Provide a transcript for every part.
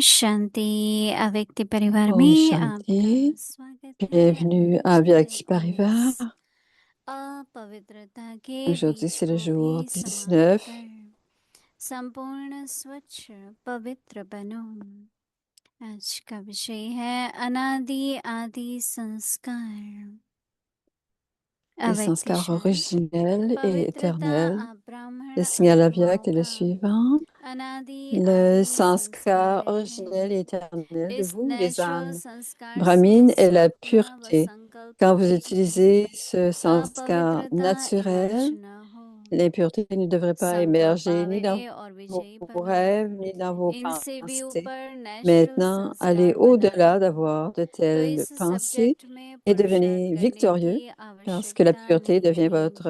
शांति अव्यक्ति परिवार Om में आपका Shanti, स्वागत है। bienvenue à आज है Vyakti Parivar. 19 अपवित्रता के Aujourd'hui बीज c'est le को jour भी समाप्त 19 कर संपूर्ण स्वच्छ पवित्र बनो। आज का विषय है अनादि आदि संस्कार। les अव्यक्ति sanskars शांति originels et पवित्रता éternels. आप ब्राह्मण Le signal आत्माओं Avyak est le का suivant. अनादि Le आदि sanskar संस्कार है। originel et éternel de इस vous, les नेचुरल âmes संस्कार से brahmines, est la स्वप्न व pureté. संकल्प Quand vous की utilisez ce sanskar अपवित्रता इमर्ज naturel, न हो। l'impureté ne devrait pas संकल्प émerger ni आवे dans और vos विजयी बनो। rêves, ni dans vos इनसे भी pensées. ऊपर नेचुरल Maintenant, allez संस्कार au-delà बनाओ। d'avoir de तो telles इस pensées सब्जेक्ट में et पुरुषार्थ devenez करने victorieux की parce que la आवश्यकता pureté devient नहीं। votre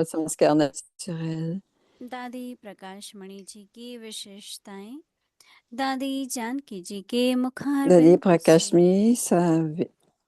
sanskar naturel. दादी प्रकाश मणि जी की विशेषताएं। दादी जानकी जी के मुखार Dadi बिंदु से Prakashmi,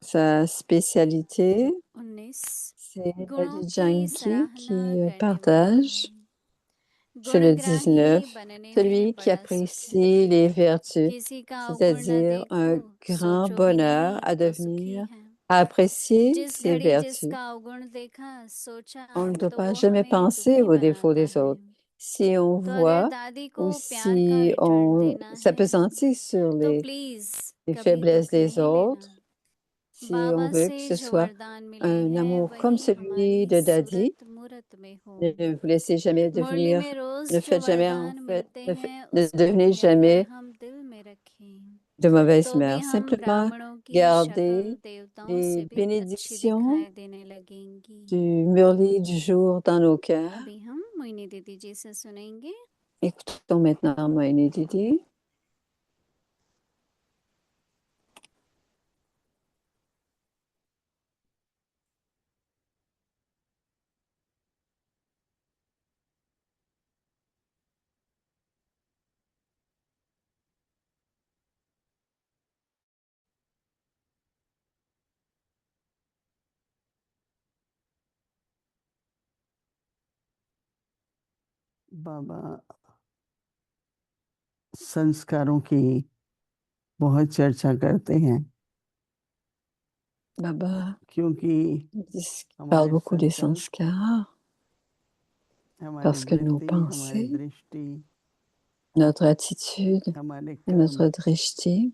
sa spécialité, 19 c'est गुणों Dadi की Janki सराहना qui करने वाला partage. है। C'est le गुणग्राही 19, बनने में celui qui बड़ा सुख apprécie है। les vertus, किसी का अवगुण न c'est-à-dire देखो, un grand सोचो भी bonheur नहीं à तो सुखी devenir, है। à apprécier जिस ses घड़ी vertus. जिसका अवगुण देखा सोचा On ne doit तो pas वो jamais हमें penser दुखी aux défauts बनाता des है। autres. Si on तो अगर voit दादी ou को प्यार का si रिटर्न on देना है s'appesantit sur तो प्लीज les कभी faiblesses दुख des नहीं लेना। autres, si on Baba veut que से ce जो soit वरदान मिले un हैं amour comme वही celui हमारी de Dadi, सूरत मूरत में हो। ne vous laissez jamais मुरली devenir, में रोज ne जो faites jamais en वरदान fait, मिलते ne, हैं ne उसको devenez कहकर jamais हम दिल में रखें de mauvaise तो भी mère. हम Simplement ब्राह्मणों की शक्ल gardez देवताओं les से भी अच्छी bénédictions दिखाई देने लगेंगी। du Murli du jour dans nos cœurs. अभी हम मोहिनी दीदी जी से सुनेंगे। Écoutons maintenant Moïni Didi. बाबा संस्कारों की बहुत चर्चा करते हैं Baba क्योंकि parle beaucoup des sanskars parce que nos pensées, notre attitude et notre drishti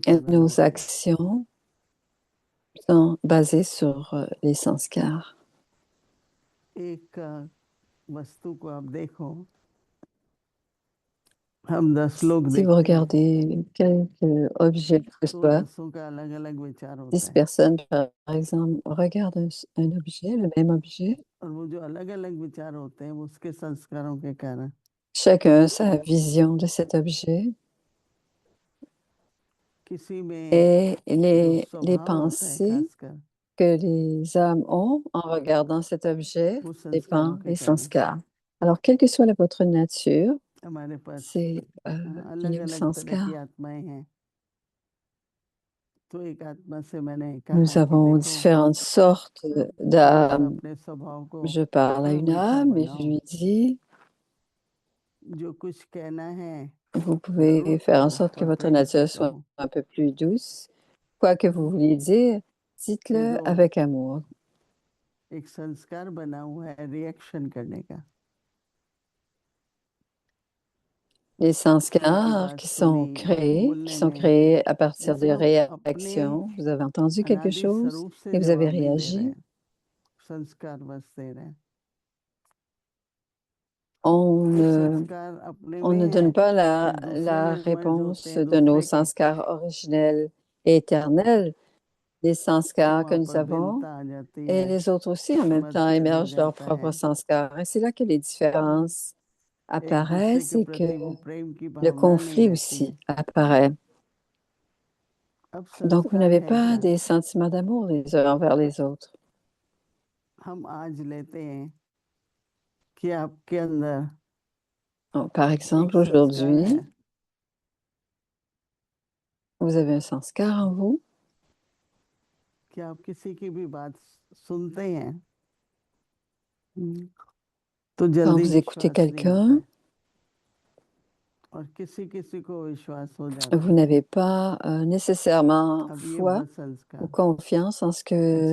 et nos actions sont basées sur les sanskars. एक वस्तु को आप देखो, हम 10 लोग Si vous regardez quelques objets que ce soit, 10 का अलग-अलग विचार होता 10 है personnes, par exemple, regardent un objet, le même objet. और वो जो अलग-अलग विचार होते हैं उसके संस्कारों के कारण Chacun a sa vision de cet objet. किसी में Et जो les स्वभाव होता है pensées खासकर que les âmes ont en regardant cet objet वो संस्कारों dépend के des कारण sanskars. Alors, quelle que soit votre nature, हमारे पास c'est lié au अलग-अलग तरह की sanskar. आत्माएं हैं तो एक आत्मा से मैंने कहा Nous कि avons देखो différentes sortes आप d'âmes. अपने स्वभाव को Je parle à une मीठा âme et je बनाओ lui dis, जो कुछ कहना है vous जरूर pouvez faire en कहो sorte que पर votre प्रेम से nature soit कहो un peu plus douce. Quoi que vous vouliez dire, dites-le जो avec amour. एक संस्कार बना हुआ है रिएक्शन करने का Les किसी की sanskars बात qui सुनी sont créés, बोलने qui sont में créés à partir जैसे de हम अपने réactions. Vous avez entendu quelque अनादि chose स्वरूप से et vous avez जवाब नहीं दे रहे réagi. हैं संस्कार बस दे रहे हैं On कुछ ne, संस्कार अपने on में ne है donne pas फिर la, दूसरे la में मर्ज होते réponse हैं de nos दूसरे के sanskars originels et éternels, les तो sanskars que वहां nous पर avons, भिन्नता आ जाती et है les autres aussi en même temps मतभेद हो émergent leurs जाता है propres sanskars. Et c'est là que les différences एक दूसरे apparaissent के et que प्रति वो प्रेम की le भावना नहीं conflit रहती aussi है apparaît. अब Donc, vous संस्कार n'avez है pas क्या des sentiments d'amour les uns envers les autres. हम आज लेते हैं कि आपके अंदर Donc, par एक exemple, संस्कार है aujourd'hui, vous avez un sanskar en vous. कि आप किसी की भी बात सुनते हैं तो Quand जल्दी vous écoutez विश्वास नहीं होता quelqu'un, है और किसी को विश्वास हो जाता vous है n'avez pas nécessairement अब ये foi हुआ ou संस्कार confiance en ce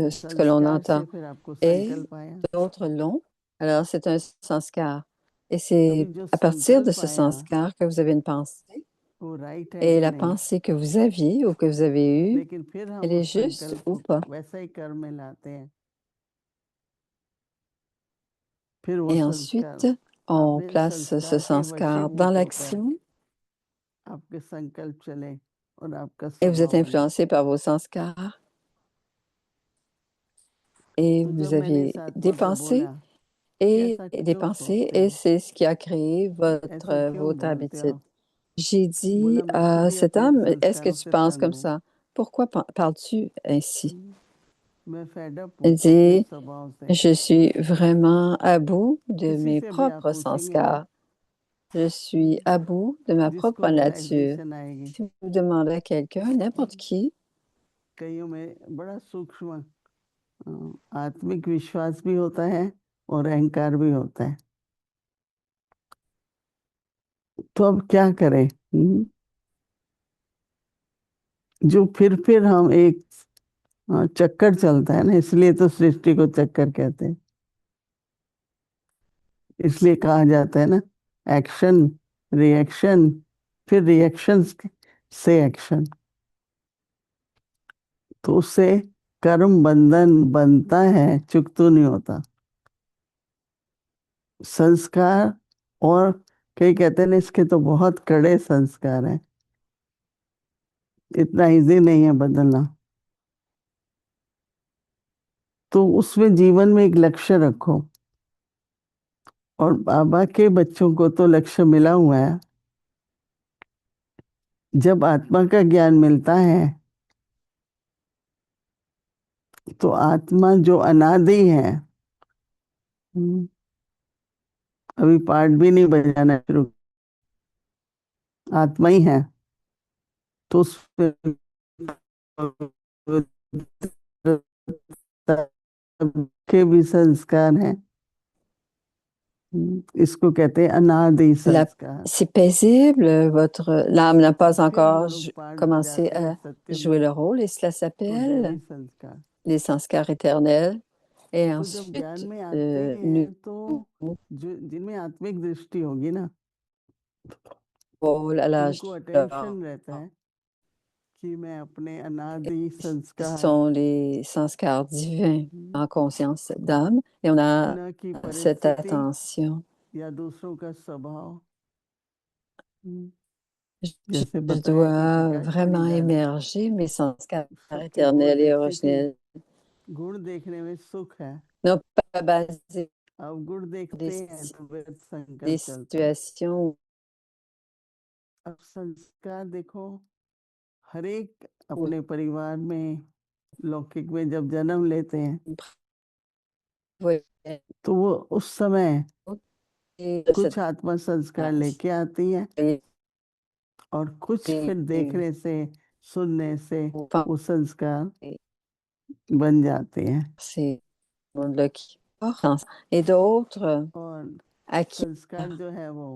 अच्छा que l'on संस्कार से entend. फिर आपको Et संकल्प आया d'autres l'ont. Alors, c'est un sanskar. Et अभी c'est जो à partir de संकल्प ce आया sanskar que vous avez une pensée. वो राइट है Et कि la नहीं pensée que vous aviez ou que vous avez eue, लेकिन फिर हम elle est उस juste संकल्प ou को pas. वैसा ही कर्म में लाते हैं फिर वो Et संस्कार ensuite, on आपने place ce संस्कार के sanskar dans वशीभूत होकर l'action आपके संकल्प चले और आपका et vous êtes स्वभाव बने influencé par vos sanskars et तो vous जब मैंने avez इस आत्मा des को pensées बोला कि ऐसा et des क्यों pensées सोचते et हो c'est ce qui a créé ऐसे क्यों votre बोलते habitude. हो J'ai dit बोला मैं खुद à ही cette अपने âme, est-ce que संस्कारों tu से penses तंग comme हूँ ça? Pourquoi parles-tu ainsi? मैं फेड अप Elle हूँ अपने dit, स्वभाव से je suis vraiment à bout de किसी mes से भी आप propres पूछेंगे ना sanskars. Je suis à bout de ma propre जिसको nature. रियलाइजेशन आएगी Si vous demandez à quelqu'un, n'importe qui, कईयों में बड़ा सूक्ष्म आत्मिक विश्वास भी होता है और अहंकार भी होता है तो अब क्या करें जो फिर हम एक चक्कर चलता है ना इसलिए तो सृष्टि को चक्कर कहते हैं इसलिए कहा जाता है ना एक्शन रिएक्शन फिर रिएक्शंस से एक्शन तो उससे कर्म बंधन बनता है चुकतो नहीं होता संस्कार और कई कहते हैं ना इसके तो बहुत कड़े संस्कार हैं इतना इजी नहीं है बदलना तो उसमें जीवन में एक लक्ष्य रखो और बाबा के बच्चों को तो लक्ष्य मिला हुआ है जब आत्मा का ज्ञान मिलता है तो आत्मा जो अनादि है अभी पार्ट भी नहीं बजाना शुरू आत्मा ही है तो उस के भी संस्कार हैं इसको कहते हैं अनादि संस्कार c'est paisible, l'âme n'a pas फिर हम encore लोग पार्ट commencé बजाते हैं à jouer सत्ययुग le rôle et cela तो दैवी s'appelle संस्कार les sanskars éternels. Et तो जब ज्ञान ensuite, में आते nous, हैं तो जो जिनमें आत्मिक दृष्टि होगी ना rôle à l'âge उनको d'or. अटेंशन रहता है कि मैं अपने अनादि Ce संस्कार sont les sanskars divins en conscience d'âme et on a न कि cette परिस्थिति attention. या दूसरों का स्वभाव Je जैसे je बताया कि dois प्रकाश मणि vraiment दादी को émerger mes sanskars सबके गुण éternels et देखते थे originels, गुण देखने में सुख है non pas basés अब गुण sur देखते हैं तो फिर des संकल्प चलता है situations अब संस्कार देखो हर एक où अपने परिवार में लौकिक में जब जन्म लेते हैं vous तो वो उस समय voyez कुछ आत्मा संस्कार लेके आती है और कुछ फिर देखने से सुनने से वो संस्कार बन जाते हैं c'est monde-là qui porte et d'autres और à qui संस्कार जो है वो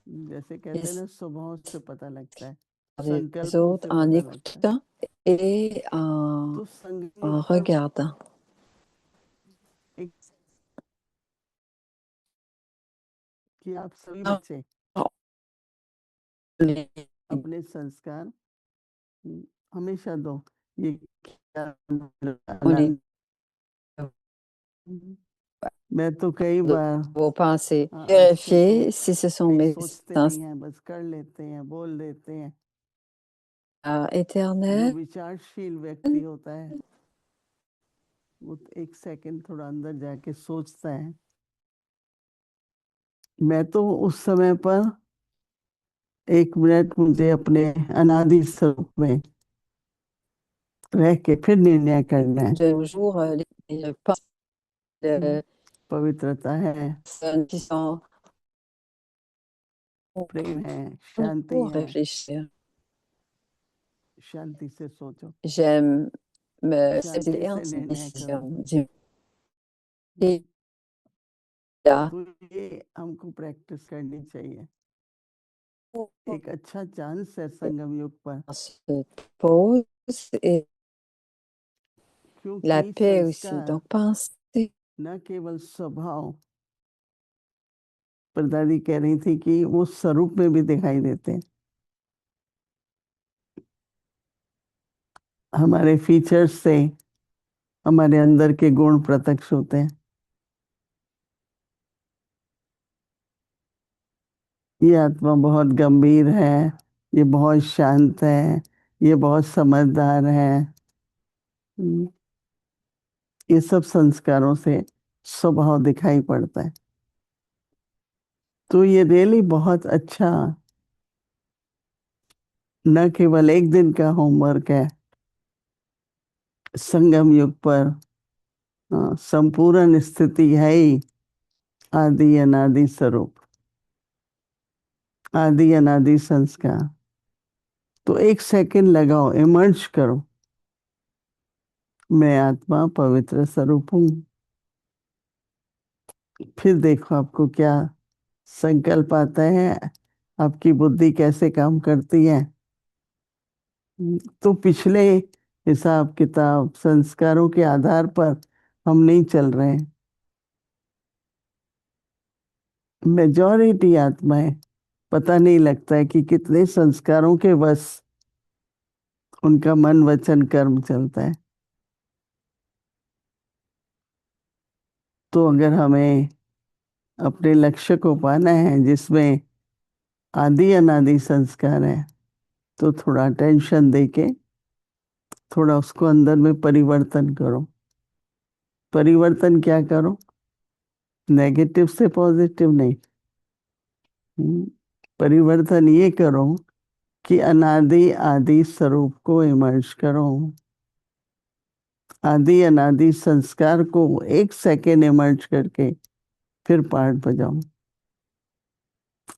जैसे कहते हैं ना स्वभाव से पता लगता है les संकल्पों autres से en पता लगता है écoutant et तो en संगीत का regardant. एक कि आप सभी Ah, बच्चे les- अपने संस्कार हमेशा दो ये क्या on les मैं तो कई de बार vos pensées. अच्छे तो Vérifiez si ce sont कहीं mes सोचते sens नहीं हैं बस कर लेते हैं बोल देते हैं जो éternels विचारशील व्यक्ति होता है वो एक सेकंड थोड़ा अंदर जाके सोचता है मैं तो उस समय पर 1 मिनट मुझे अपने अनादि स्वरूप में रह के फिर निर्णय करना है de nos jours, les pensées पवित्रता है personnes qui sont प्रेम है शांति pour है réfléchir. शांति से सोचो J'aime me शांति saisir से en ces निर्णय करो décisions. Et là, तो ये हमको प्रैक्टिस करनी चाहिए एक अच्छा चांस है संगम युग पर, se pose et la क्योंकि paix aussi. संस्कार Donc, pensez. न केवल स्वभाव, पर दादी कह रही थी कि वो स्वरूप में भी दिखाई देते हैं। हमारे फीचर्स से हमारे अंदर के गुण प्रत्यक्ष होते हैं। ये आत्मा बहुत गंभीर है, ये बहुत शांत है, ये बहुत समझदार है। ये सब संस्कारों से स्वभाव दिखाई पड़ता है। तो ये रियली बहुत अच्छा न केवल एक दिन का होमवर्क है संगम युग पर, संपूर्ण स्थिति है ही आदि अनादि स्वरूप, आदि अनादि संस्कार। तो एक सेकंड लगाओ, इमर्ज करो, मैं आत्मा पवित्र स्वरूप हूँ। फिर देखो आपको क्या संकल्प आता है, आपकी बुद्धि कैसे काम करती है। तो पिछले हिसाब किताब संस्कारों के आधार पर हम नहीं चल रहे हैं। मेजॉरिटी आत्माएं पता नहीं लगता है कि कितने संस्कारों के वश उनका मन वचन कर्म चलता है। तो अगर हमें अपने लक्ष्य को पाना है जिसमें आदि अनादि संस्कार है, तो थोड़ा टेंशन देके थोड़ा उसको अंदर में परिवर्तन करो। परिवर्तन क्या करो? नेगेटिव से पॉजिटिव नहीं, परिवर्तन ये करो कि अनादि आदि स्वरूप को इमर्ज करो। आदि अनादि संस्कार को एक सेकेंड इमर्ज करके फिर पाठ बजाओ,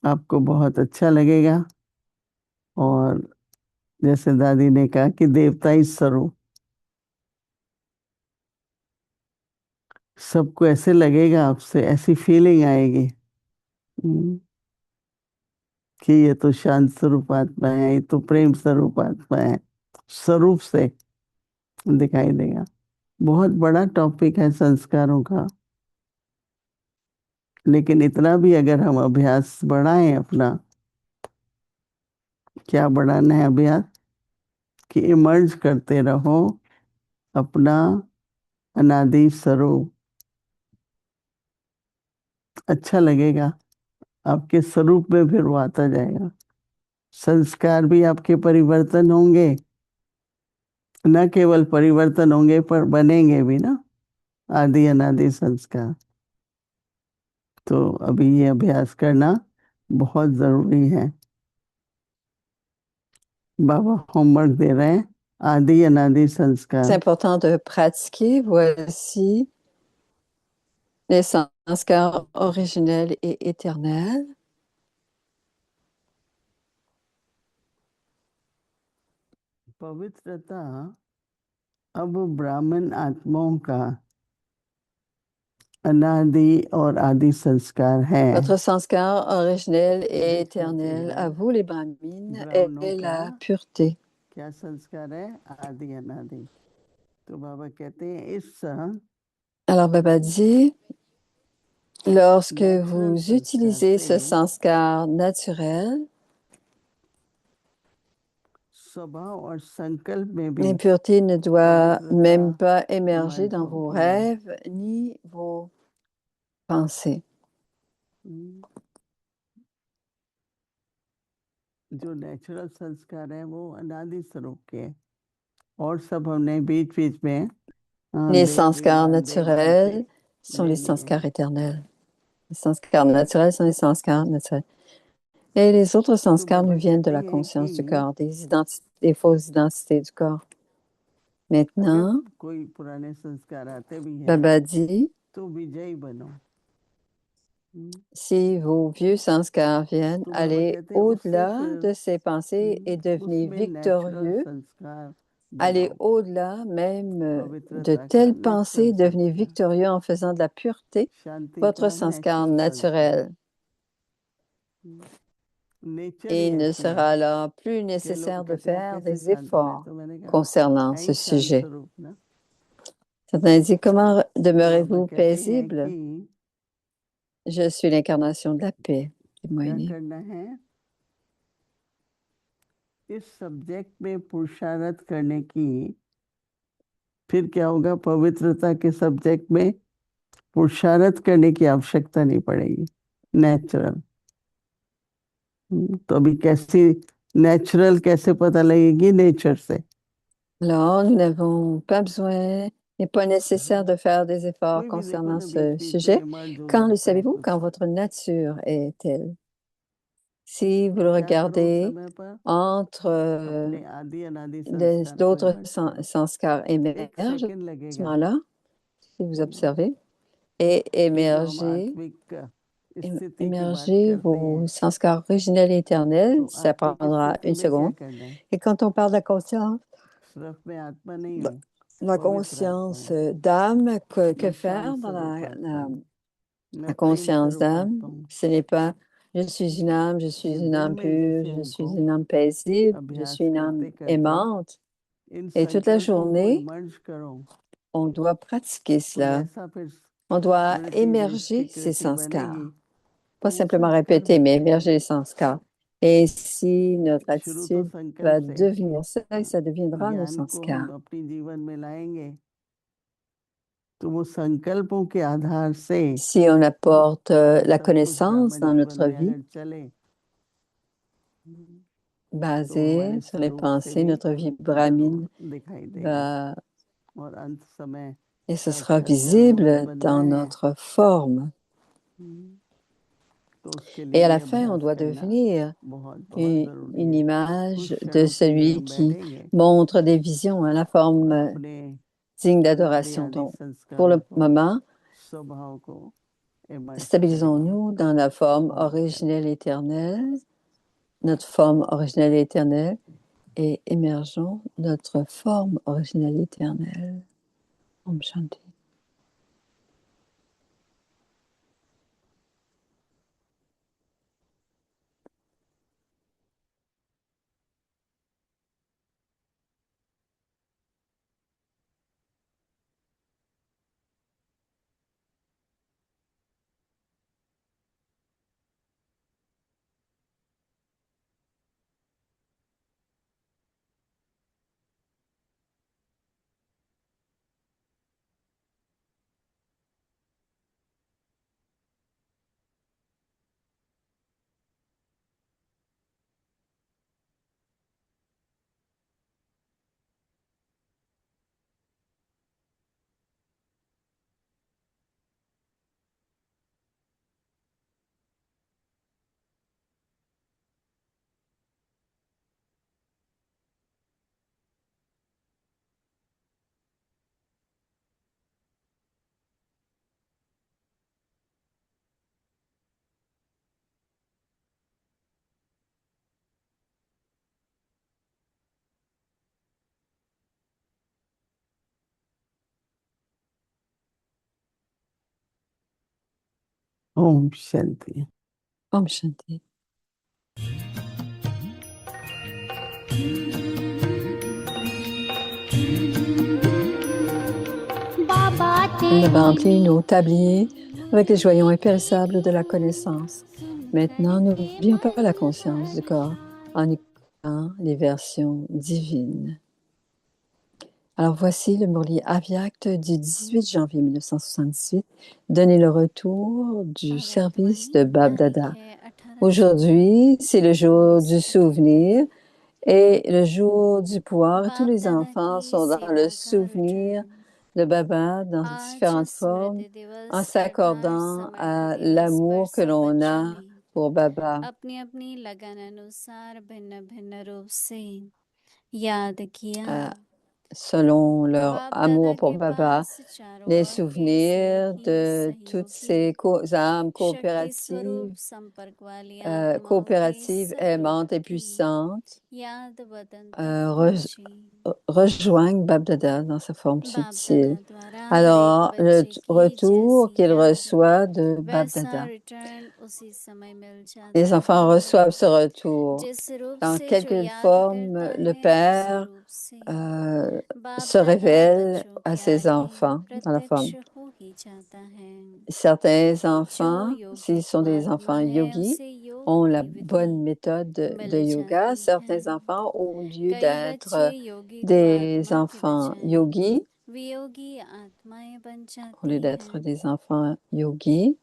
आपको बहुत अच्छा लगेगा। और जैसे दादी ने कहा कि देवताई स्वरूप, सबको ऐसे लगेगा, आपसे ऐसी फीलिंग आएगी कि ये तो शांत स्वरूप आत्मा है, ये तो प्रेम स्वरूप आत्मा है। स्वरूप से दिखाई देगा। बहुत बड़ा टॉपिक है संस्कारों का, लेकिन इतना भी अगर हम अभ्यास बढ़ाएं अपना, क्या बढ़ाना है अभ्यास? कि इमर्ज करते रहो अपना अनादि स्वरूप। अच्छा लगेगा, आपके स्वरूप में फिर वो आता जाएगा। संस्कार भी आपके परिवर्तन होंगे, न केवल परिवर्तन होंगे पर बनेंगे भी ना आदि अनादि संस्कार। तो अभी ये अभ्यास करना बहुत जरूरी है। बाबा होमवर्क दे रहे हैं, आदि अनादि संस्कार। C'est important de pratiquer. Voici les sanskars originels et éternels. पवित्रता अब ब्राह्मण आत्माओं का अनादि और आदि संस्कार है। Votre sanskar originel et éternel, à vous les brahmines, est la pureté. क्या संस्कार है? आदि अनादि। तो बाबा कहते हैं इस Alors Baba dit, lorsque vous utilisez ce sanskar naturel, स्वभाव और संकल्प में भी l'impureté ne doit même pas émerger dans vos rêves ni vos pensées. जो नेचुरल संस्कार है वो अनादि स्वरूप के हैं, और सब हमने बीच बीच में Les sanskars naturels sont les sanskars éternels. Les sanskars naturels sont les sanskars naturels. Et les autres sanskars nous viennent de la conscience du corps, des fausses identités du corps. Maintenant, कोई पुराने संस्कार आते भी हैं Baba dit, तो विजयी बनो। si vos vieux sanskars viennent, allez au-delà de ces pensées et devenez victorieux. Allez au-delà même de telles pensées, devenez victorieux en faisant de la pureté votre sanskar naturel. Nature ही il ne ऐसी है sera alors plus खेलों nécessaire de कहते हैं faire कैसे des शांत मैं efforts तो मैंने कहा concernant ce ऐ शांत sujet. स्वरूप ना Certains disent, comment तो बाबा demeurez-vous कहते हैं paisible? कि Je suis l'incarnation de la paix, dit क्या Moïni. करना है इस सब्जेक्ट में पुरुषार्थ करने की फिर क्या होगा पवित्रता के सब्जेक्ट में पुरुषार्थ करने की आवश्यकता नहीं पड़ेगी नेचुरल तो अभी कैसी नेचुरल कैसे पता लगेगी नेचर से Alors, nous n'avons pas besoin, il n'est pas nécessaire de faire des efforts कोई भी देखो concernant ना ce बीच बीच में sujet. इमर्ज हो Quand le जाता है savez-vous? कुछ Quand votre nature est telle. Si vous le क्या करो regardez समय पर entre अपने आदि अनादि संस्कार को d'autres इमर्ज करो sanskars एक émergent à सेकंड ce लगेगा moment-là, si vous observez, et ये जो हम émergez, आत्मिक स्थिति की बात émergez करते vos हैं sanskars originels et éternels, तो ça आत्मिक prendra स्थिति une में क्या seconde. करना है Et quand on parle de la conscience, सिर्फ मैं आत्मा नहीं la, हूँ la पवित्र आत्मा conscience हूँ d'âme, que मैं faire शांत dans स्वरूप आत्मा हूँ मैं la प्रेम conscience स्वरूप d'âme? आत्मा हूँ Ce n'est pas je suis une âme, je suis ये une दिन âme में pure, जैसे je suis हमको une âme paisible, je अभ्यास suis une âme करते करते aimante. इन Et toute la संकल्पों को journée, इमर्ज करो on doit pratiquer तो cela. जैसा फिर On doit वृत्ति émerger ces दृष्टिकृति sanskars. बनेगी Pas तो वो simplement संस्कार répéter, mais बनेंगे émerger les sanskars. Et ainsi, notre शुरू तो attitude संकल्प va से devenir ça et ça deviendra nos ज्ञान को हम sanskars. अपने जीवन में लाएंगे तो वो संकल्पों के आधार से Si on apporte la सब कुछ connaissance ब्राह्मण dans जीवन notre में vie, अगर चले तो basée हमारे sur les स्वरूप से pensées, भी notre vie वो brahmine दिखाई देगा va, और अंत समय et ce sera साक्षात्कार मूर्त visible बनना dans है notre forme. तो उसके Et à लिए la ये fin, on अभ्यास doit करना devenir बहुत बहुत जरूरी une है image कुछ de क्षणों के लिए celui हम qui बैठेंगे montre des visions à la और forme अपने digne अनादि d'adoration. आदि Donc, pour संस्कारों le को moment, स्वभाव को इमर्ज करेंगे stabilisons-nous dans la forme Om originelle éternelle, notre forme originelle éternelle, et émergeons notre forme originelle éternelle. Om Shanti. Om Shanti Om Shanti. Le remplit nos tabliers avec les joyaux impérissables de la connaissance. Maintenant, n'oublions pas la conscience du corps en écoutant les versions divines. Alors voici le Murli Avyakt du 18 janvier 1978, donner le retour du service de Bab Dada. Aujourd'hui, c'est le jour du souvenir et le jour du pouvoir. Tous les enfants sont dans le souvenir de Baba dans différentes formes en s'accordant à l'amour que l'on a pour Baba. अपनी अपनी लगन अनुसार भिन्न भिन्न रूप से याद किया selon leur बाप amour दादा pour के Baba, पास चारों les ओर के souvenirs स्नेही de toutes सहयोगी ces âmes शक्ति स्वरूप coopératives, संपर्क वाली आत्माओं के coopératives, सब aimantes et रूप की puissantes, याद वतन तक rej- पहुंची। rejoignent Babdada dans sa forme बाप subtile. दादा द्वारा हर एक Alors, le बच्चे की retour जैसी qu'il याद reçoit de वैसा Babdada. रिटर्न उसी समय मिल जाता Les enfants है। reçoivent ce retour. जिस रूप Dans से जो quelque याद forme, करता le है उसी Père रूप से बाप se दादा révèle बच्चों à के ses आगे enfants dans la प्रत्यक्ष forme. हो ही जाता है। Certains जो enfants, योगी s'ils sont des महात्मा enfants है yogis, उसे योग ont la की विधि bonne méthode मिल de yoga. जाती Certains है। enfants, au lieu कई d'être बच्चे योगी तो des आत्मा के enfants बजाय yogis, वियोगी आत्माएं बन au जाती lieu d'être हैं। des enfants yogis,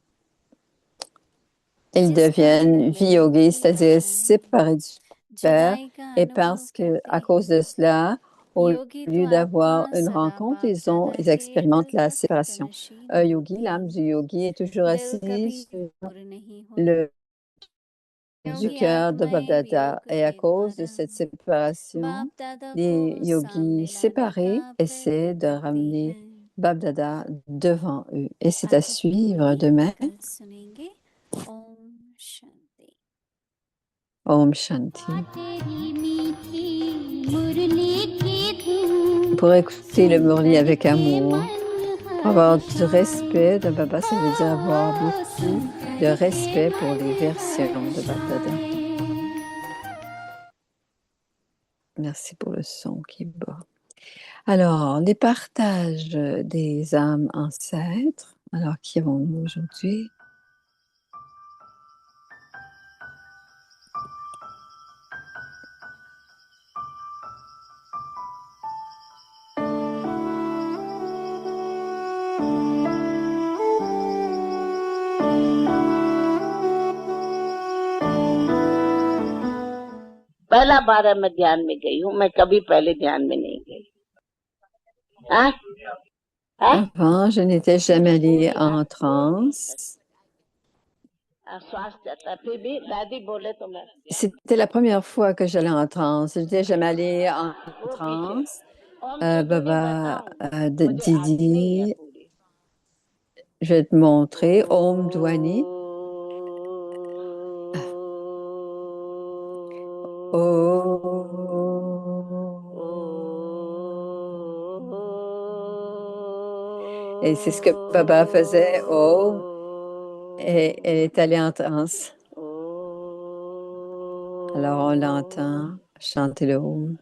ils जिसका deviennent जन्म मिलन viyogis, की c'est-à-dire बजाय séparés du Père. जुदाई का Et अनुभव parce que, करते à cause de हैं। cela, au योगी तो lieu d'avoir आत्मा une सदा rencontre, बाप दादा ils के expérimentent दिल la तक séparation. तनशीन Un yogi, होती। l'âme du yogi, est toujours दिल assise कभी sur दूर नहीं होता। le du योगी cœur de आत्माएं Babdada. वियोग Et à के cause de द्वारा cette séparation, बाप दादा les को yogis सामने लाने séparés का essaient प्रयत्न de करती ramener हैं। Babdada devant eux. Et c'est à आज suivre पूरी demain. कल सुनेंगे। ओम Shanti. Om Shanti. Pour écouter le Murli avec amour, pour avoir du respect de Baba, ça veut dire avoir beaucoup de respect pour les versions de Babdada. Merci pour le son qui est bas. Alors, les partages des âmes ancêtres. Alors, qui avons-nous aujourd'hui? पहला बार है मैं ध्यान में गई हूँ, मैं कभी पहले ध्यान में नहीं गई। Avant, je n'étais jamais allée en transe. C'était la première fois que j'allais en transe. Je n'étais jamais allée en transe. Baba Didi, je vais te montrer. Om Dwani. Et c'est ce que Baba faisait. Et elle est allée en transe. Alors on l'entend chanter le Om.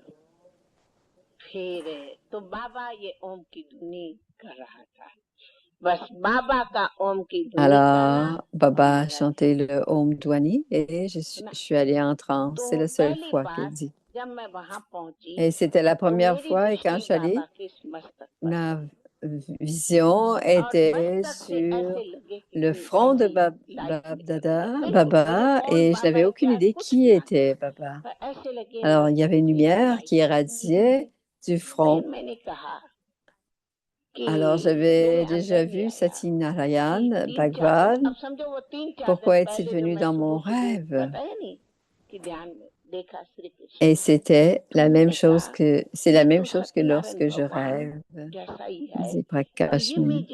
फिर तो बाबा ये ओम की धुनी कर रहा था, बस बाबा का ओम की धुनी Alors, Baba chantait le Om Dwani et je suis allée en transe. C'est la seule fois qu'elle dit. Et c'était la première fois et quand je suis allée, ma vision était sur le front de Baba et je n'avais aucune idée qui était Baba. Alors, il y avait une lumière qui irradiait du front. Alors, j'avais déjà vu Satyanaran Bhagwan. Pourquoi est-il venu dans mon rêve? Et c'était la même chose que, c'est la même chose que lorsque je rêve, dit Prakash Muni.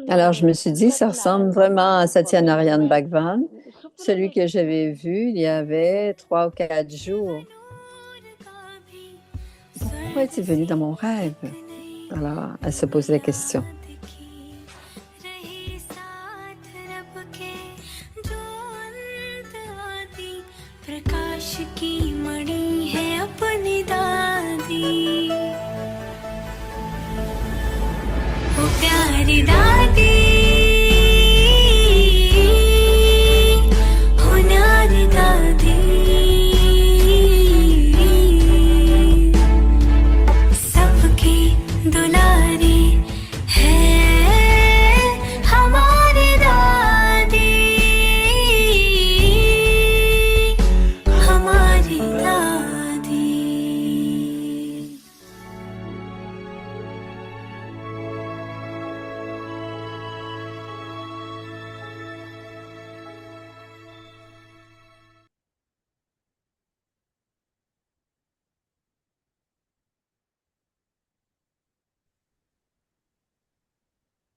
Alors, je me suis dit, ça ressemble vraiment à Satyanaran Bhagwan, celui que j'avais vu il y avait 3 ou 4 jours. Pourquoi est-il venu dans mon rêve? Alors, elle se pose la question. प्यारी दादी हो नारी दादी सबकी दुलारी है हमारी दादी हमारी दादी।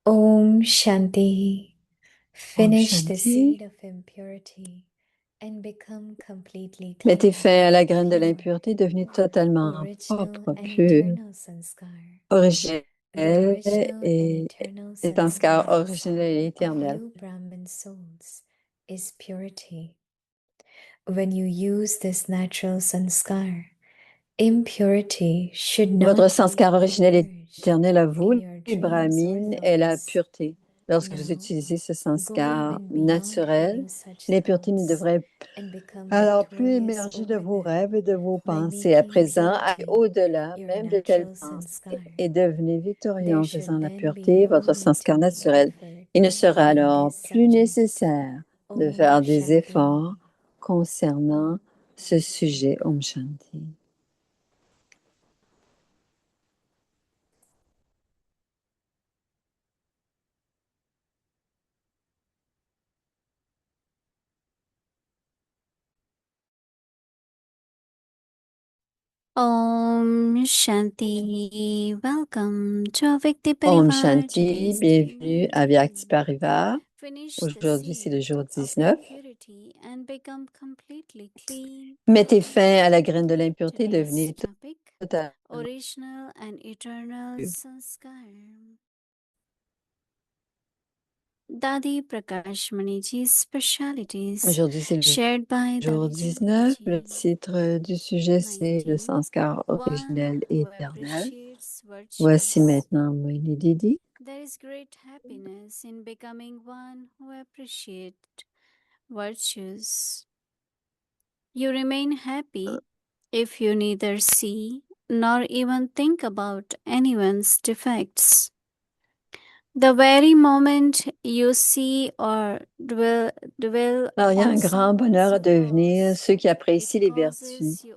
Om Shanti. Finish the Shanti. seed of impurity and become completely Mettez clean, fin à la graine de pure, l'impureté, devenue totalement original propre, and pure, eternal sanskar. originelle The original and et eternal sanskar sanskar originel et of éternel. you Brahman souls is purity. When you use this natural sanskar, impurity should not Votre be sanskar originel et emerged éternel à vous, in your les dreams or brahmines, est la thoughts. pureté. Lorsque vous Now, utilisez ce go sanskar even beyond naturel, having such l'impureté ne thoughts devrait and become alors plus victorious émerger de over vos them rêves et de vos by pensées. À making présent, allez purity au-delà your même de telles natural pensées sanskar. et devenez victorieux en There faisant should la then be pureté, no votre need to sanskar make naturel. effort Il ne sera in alors this plus subject. nécessaire de Om faire des Shanti. efforts concernant ce sujet. Om Shanti. Om Shanti. Welcome to Avyakti Om Parivar. Shanti, Today's bienvenue theme à Vyakti Parivar. Finish the Aujourd'hui, c'est le seed jour of 19. impurity and become completely clean. Mettez fin à la graine de l'impureté, Today's devenez topic, totalement. original and eternal sanskar. Dadi Prakash Maniji's specialities Aujourd'hui, c'est le shared by jour Dadi 19. Le Janki. titre du sujet, c'est le 19. sanskar One originel et who éternel. appreciates Voici virtues. maintenant Moini Didi. There is great happiness in becoming one who appreciates virtues. You remain happy if you neither see nor even think about anyone's defects. The very moment you see or dwell Alors, il y a on un grand bonheur à someone's devenir flaws, ceux qui apprécient it les vertus. causes you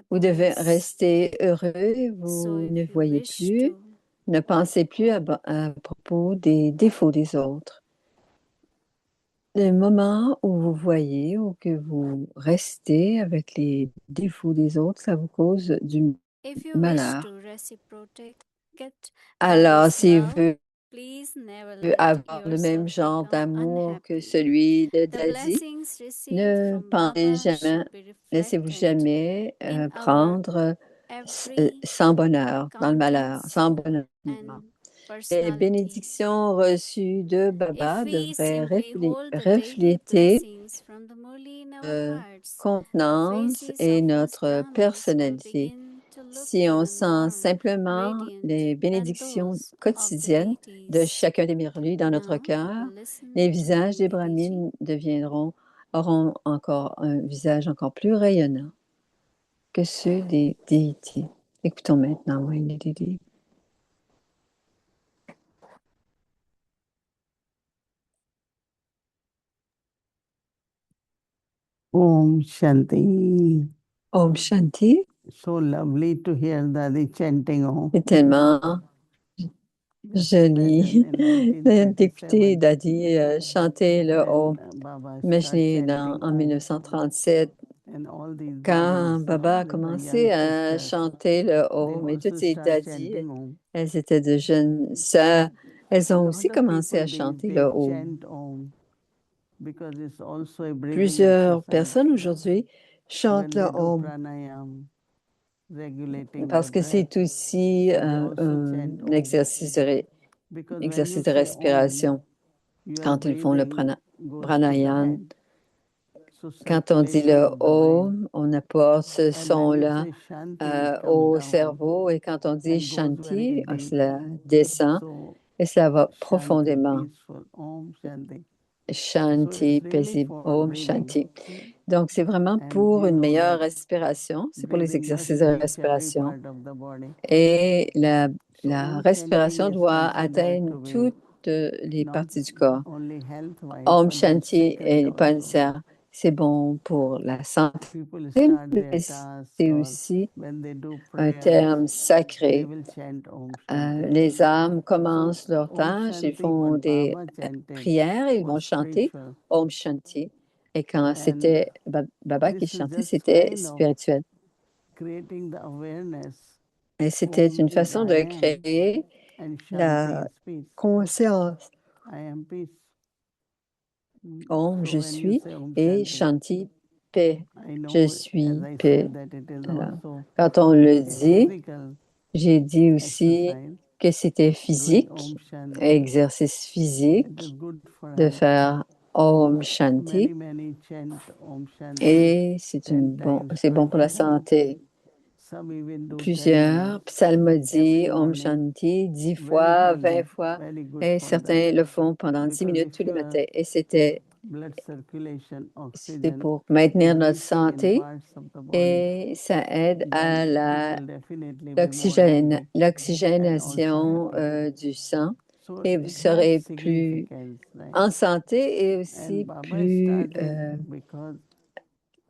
Vous devez unhappiness. rester heureux, So vous ne if you voyez wish plus, to ne pensez plus à propos des défauts des autres. Le moment où vous voyez ou que vous restez avec les défauts des autres, ça vous cause du if you wish malheur. to reciprocate Alors, others' s'il love, veut please never let avoir le même yourself genre become d'amour que unhappy. celui de The Daddy, blessings received ne from pensez Baba jamais, should be laissez-vous reflected jamais in our prendre every sans bonheur, dans le malheur, countenance sans bonheur. and Les personality. bénédictions reçues de Baba If we devraient simply hold the daily refléter blessings from the Murli in our hearts, the contenance faces et of us notre Brahmins will personnalité. begin to look Si on even sent more simplement radiant les than bénédictions those of the quotidiennes de deities. chacun des Murlis dans notre Now, cœur, listen les to visages des Moini Diji. Brahmines auront encore un visage encore plus rayonnant que ceux des déités. Écoutons maintenant Moini Didi. Om Shanti. Om Shanti. So lovely to hear Dadi chanting Om. C'est tellement joli d'écouter Daddy chanter le Om. Imaginez en 1937, quand Baba a commencé à chanter le Om, et toutes ces Daddy, elles étaient de jeunes sœurs, elles ont aussi commencé à chanter le Om. Plusieurs personnes aujourd'hui chantent le Om parce que c'est aussi un exercice de respiration. Quand ils font le pranayama, quand on dit le Om, on apporte ce son-là au cerveau, et quand on dit Shanti, cela descend et cela va profondément. Shanti, paisible, Om Shanti. Donc, c'est vraiment pour une meilleure respiration, c'est pour les exercices de respiration. Et la respiration doit atteindre toutes les parties du corps. Om Shanti n'est pas nécessaire. C'est bon pour la santé, mais c'est aussi un terme sacré. Les âmes commencent leur tâche, ils font des prières, ils vont chanter Om Shanti. Et quand c'était Baba qui chantait, c'était spirituel. Et c'était une façon de créer And la Shanti is peace. conscience. I am peace. Om, So je when you suis, say Om et Shanti, Shanti, paix. I know, Je suis as I paix. said, that it is Voilà. also Quand on le a dit, physical j'ai dit aussi exercise. que c'était Doing physique, Om Shanti. exercice It physique, is good for de health. faire Om Shanti. Many chant Om Shanti. Et c'est 10 times, bon pour la 20 times. santé. Some even do 10 Plusieurs psalmodies every Om morning. Shanti 10 Very fois, healthy, 20 fois, very good et for certains them. le font pendant 10 Because minutes if tous les your matins. Et c'est blood circulation, pour oxygen maintenir is notre missing in santé parts of the body, et ça aide à then people definitely be more healthy and l'oxygénation also happy. du sang. So Et vous it has serez plus significance, right? en santé et And aussi Baba plus, started because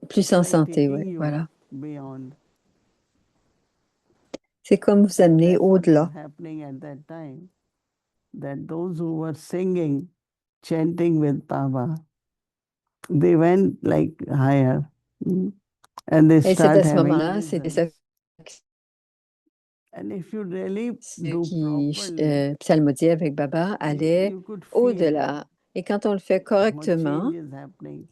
plus en by santé, taking oui, you voilà. beyond. C'est comme vous amener That's what was au-delà. happening at that time. That those who were singing, chanting with Baba, they went like higher. And they Et c'est start à ce having moment-là, c'est ça results. And if you really ceux do qui properly, psalmodiaient avec Baba allaient you could feel au-delà. Et quand on le fait what correctement, change is happening.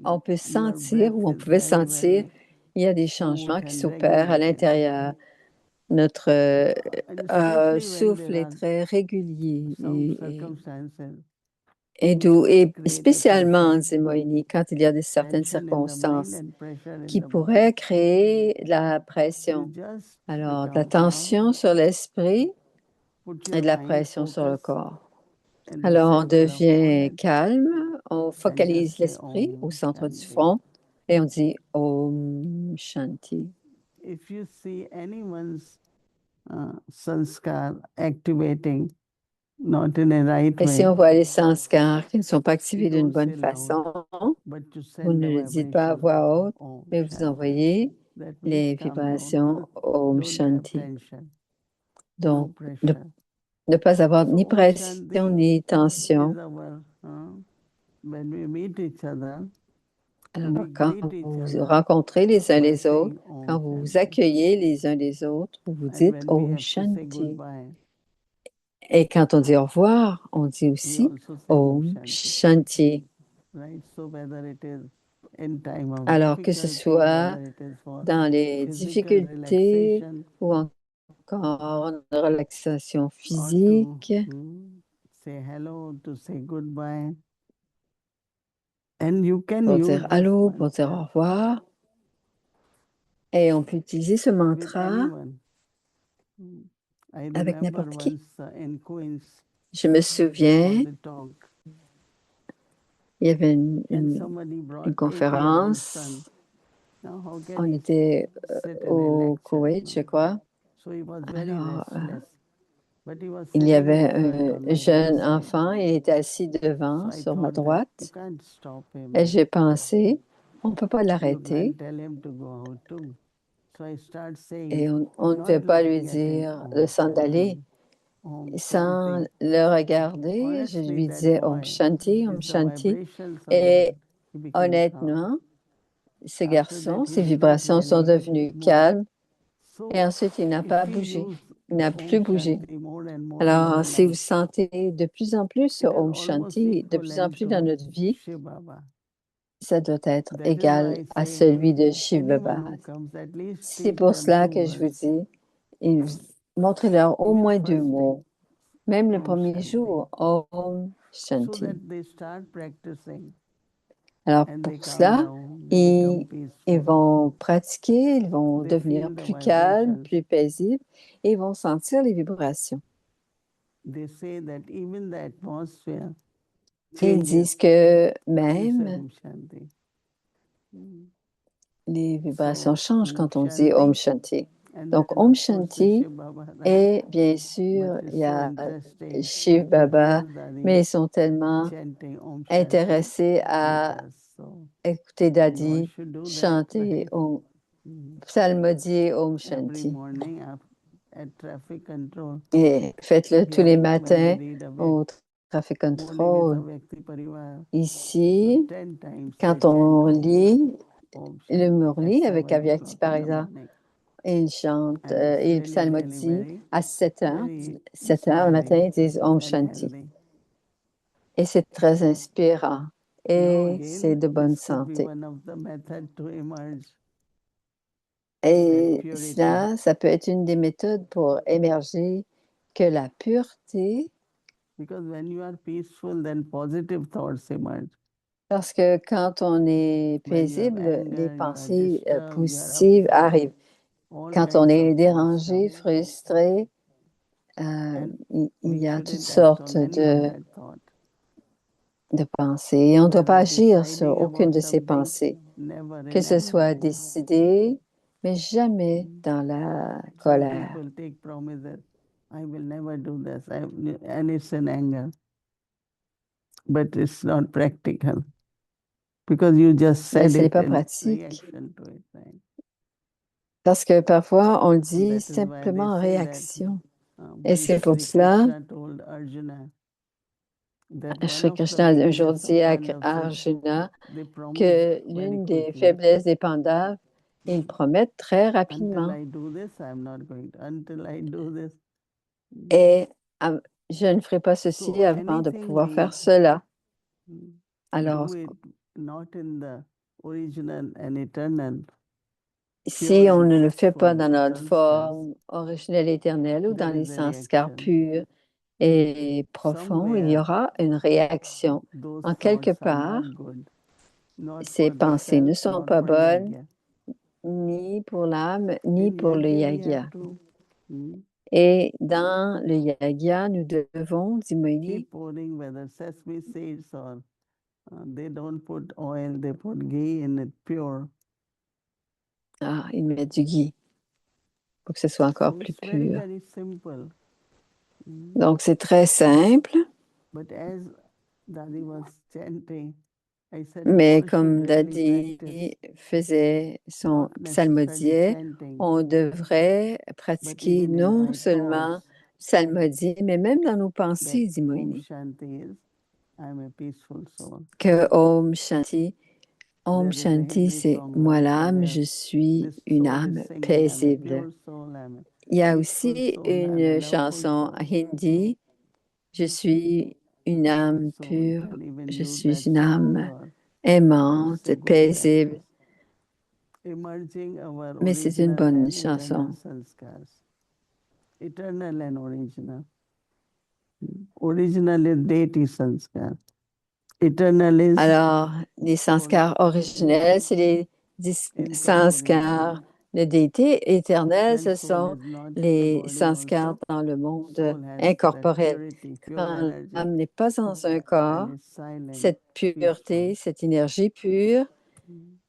on peut Your sentir breath ou on is pouvait very, sentir very il y a des smooth changements qui and s'opèrent à regulated. l'intérieur. Notre And especially when souffle there est are très régulier some circumstances et which doux, could et create a spécialement, tension, Zémoïni, quand il y a certaines tension in the mind circonstances and pressure in qui the body. pourraient créer de la You pression. just Alors, de la become calm, tension sur l'esprit put et your de la mind pression sur le focus corps. in the Alors, on center of devient forehead calme, on and focalise just say l'esprit au Om centre du Shanti. front et on dit Om Shanti. If you see anyone's sanskar activating not in a right Et si way, on voit les sanskars qui ne sont pas activés you d'une don't bonne say loud, façon, but you vous send ne the le dites pas à vibration voix haute, Om mais vous Shanti. envoyez That means les calm vibrations down. Om Don't have Shanti. tension, no Donc, pressure. ne pas avoir So ni Om pression Shanti ni is tension. our, when we meet each other, Alors, we quand greet each vous vous other rencontrez les uns by les autres, saying quand Om vous vous Shanti. accueillez les uns les autres, vous vous And dites when we Om have to say Shanti. goodbye, Et quand on dit au revoir, on dit we aussi also say Om Om Shanti. Shanti. Right? So whether it is in time of Alors que ce difficulty, soit whether it is for dans les physical difficultés relaxation, ou encore une relaxation or to physique, say hello, to say goodbye. And you can pour use dire this allô, pour dire au mantra revoir. Et on peut utiliser ce with mantra anyone. I avec remember n'importe qui. once in Queens Je me for souviens, the talk, il y avait and somebody brought une 8-year-old son. conférence. Now, how can On he était sit in a au lecture? Koweït, je crois. So he was very Alors, restless. But he was il y sitting in avait front on un my jeune right side. enfant, il était assis So devant, I sur ma thought that you droite, can't stop him. et j'ai pensé, on ne peut pas You l'arrêter, can't tell him to go out too. So I start saying, et on ne not peut pas lui looking at him, dire de s'en aller Om sans Shanti. le regarder. Je Honestly, lui that disais Om boy, Shanti, Om with the Shanti. vibrations of Et that, he became calm. honnêtement, ce After garçon, that, ses he did not vibrations sont really devenues move. calmes, So et ensuite il n'a if pas we bougé, use il n'a the plus Om bougé. Shanti more and more in Alors, our si vous life, sentez de plus en plus ce it is Om almost Shanti, de plus en equivalent plus dans to notre vie, Shiv Baba. ça doit être That is why égal I à say celui de Shiv anyone Baba. who comes, at least C'est teach pour them cela 2 que je vous words. dis, et montrez-leur au Even moins 2 first day, mots, même le Om premier Shanti, jour, Om so Shanti. that they start practicing Alors and pour they calm cela, down, they become ils peaceful. vont pratiquer, ils vont They devenir feel the plus calmes, vibrations. plus paisibles et ils vont sentir les vibrations. They say that even the atmosphere Et ils changes disent que when you say même Om Shanti. les vibrations So changent Om quand on dit Om Shanti, Shanti. and Donc then Om of course the Shanti Shiv Baba, right? et bien sûr, But il it's y so a interesting Shiv to Baba, hear mais Daddy ils sont tellement chanting Om Shanti intéressés with à us. So écouter we all Daddy should do that, chanter, right? psalmodier Om Every Shanti. morning at traffic control, Et faites-le tous les here when we matins read a au traffic Mudita control. Vyakti Parivar, so Ici, 10 times they quand chant on Om lit Om le Shanti at Murli avec 7 Avyakti o'clock in the Parisa, morning. et ils chantent, and it's et ils really, psalmodient really à 7 heures. very 7 heures le matin, ils disent Om and Shanti. healthy. Et c'est très inspirant. Now Et c'est again, de bonne this could be santé. one of the methods to emerge Et that purity. cela, ça peut être une des méthodes pour émerger que la pureté, Because when you are peaceful, then positive thoughts emerge. parce que quand on est When you have paisible, anger, les you are pensées disturbed, you are positives upset, arrivent. all Quand on kinds est of thoughts dérangé, come. frustré, And il we y a toutes shouldn't act sortes on any of that thought. de pensées. Et on ne doit pas Whether agir sur deciding aucune about de ces something, pensées, never que in ce anger. soit décidé, mais jamais dans la Some colère. people take promises, I will never do this, and it's an anger. But it's not practical. Because you just Mais said ce n'est it pas in pratique, reaction to it, right? parce que parfois on le So dit that is why they simplement en say that réaction. Et c'est pour Sri cela, Krishna told Arjuna that one Sri of the Krishna un jour weakness of dit à Pandavas is Arjuna they promise que very l'une des quickly. faiblesses des Pandavas, ils promettent très Until rapidement. I do this, I'm not going to. Until I do this. Et je ne ferai pas So ceci avant de anything pouvoir we faire cela. do Alors, it not in the original and eternal si on ne le fait pure pas dans notre sanskars, forme originelle éternelle ou dans there les is a sanskars reaction. purs et profonds, il y Somewhere aura une réaction. those En quelque thoughts are part, not good. Not ces for the pensées ne self, sont not pas for bonnes, yajna. ni pour l'âme, ni In pour le yajna we yagya. have to Et dans le yagya, nous devons, dit Moïni, keep pouring whether sesame seeds or they don't put oil, they put ghee in it pure. il met du ghee pour que ce soit encore So plus it's very, pur. very simple. Donc, c'est très simple, But as Dadi was chanting, I said we mais all should comme really Dadi practice, faisait son not necessarily psalmodier, chanting, on devrait but pratiquer even in non my seulement thoughts, psalmodier, mais même dans nos that pensées, dit Om Moïni, Shanti is, I'm a peaceful soul. que Om Shanti, Om There is a Shanti, Hindi c'est song moi also l'âme, where je suis this une soul âme is singing, I'm a paisible. pure soul, I'm a Il y a peaceful aussi soul, I'm a une loveful chanson soul. hindi, je suis une âme So you pure, can even je use suis that une song âme or aimante, it's a good paisible. practice. Emerging our Mais c'est une original bonne and eternal chanson. sanskars. Eternal and original. Original is deity sanskar. Eternal is Alors, les sanskars originels, c'est les sanskars de déité éternelle, ce sont les sanskars dans le monde incorporel. Quand l'âme n'est pas dans un corps, cette pureté, cette énergie pure,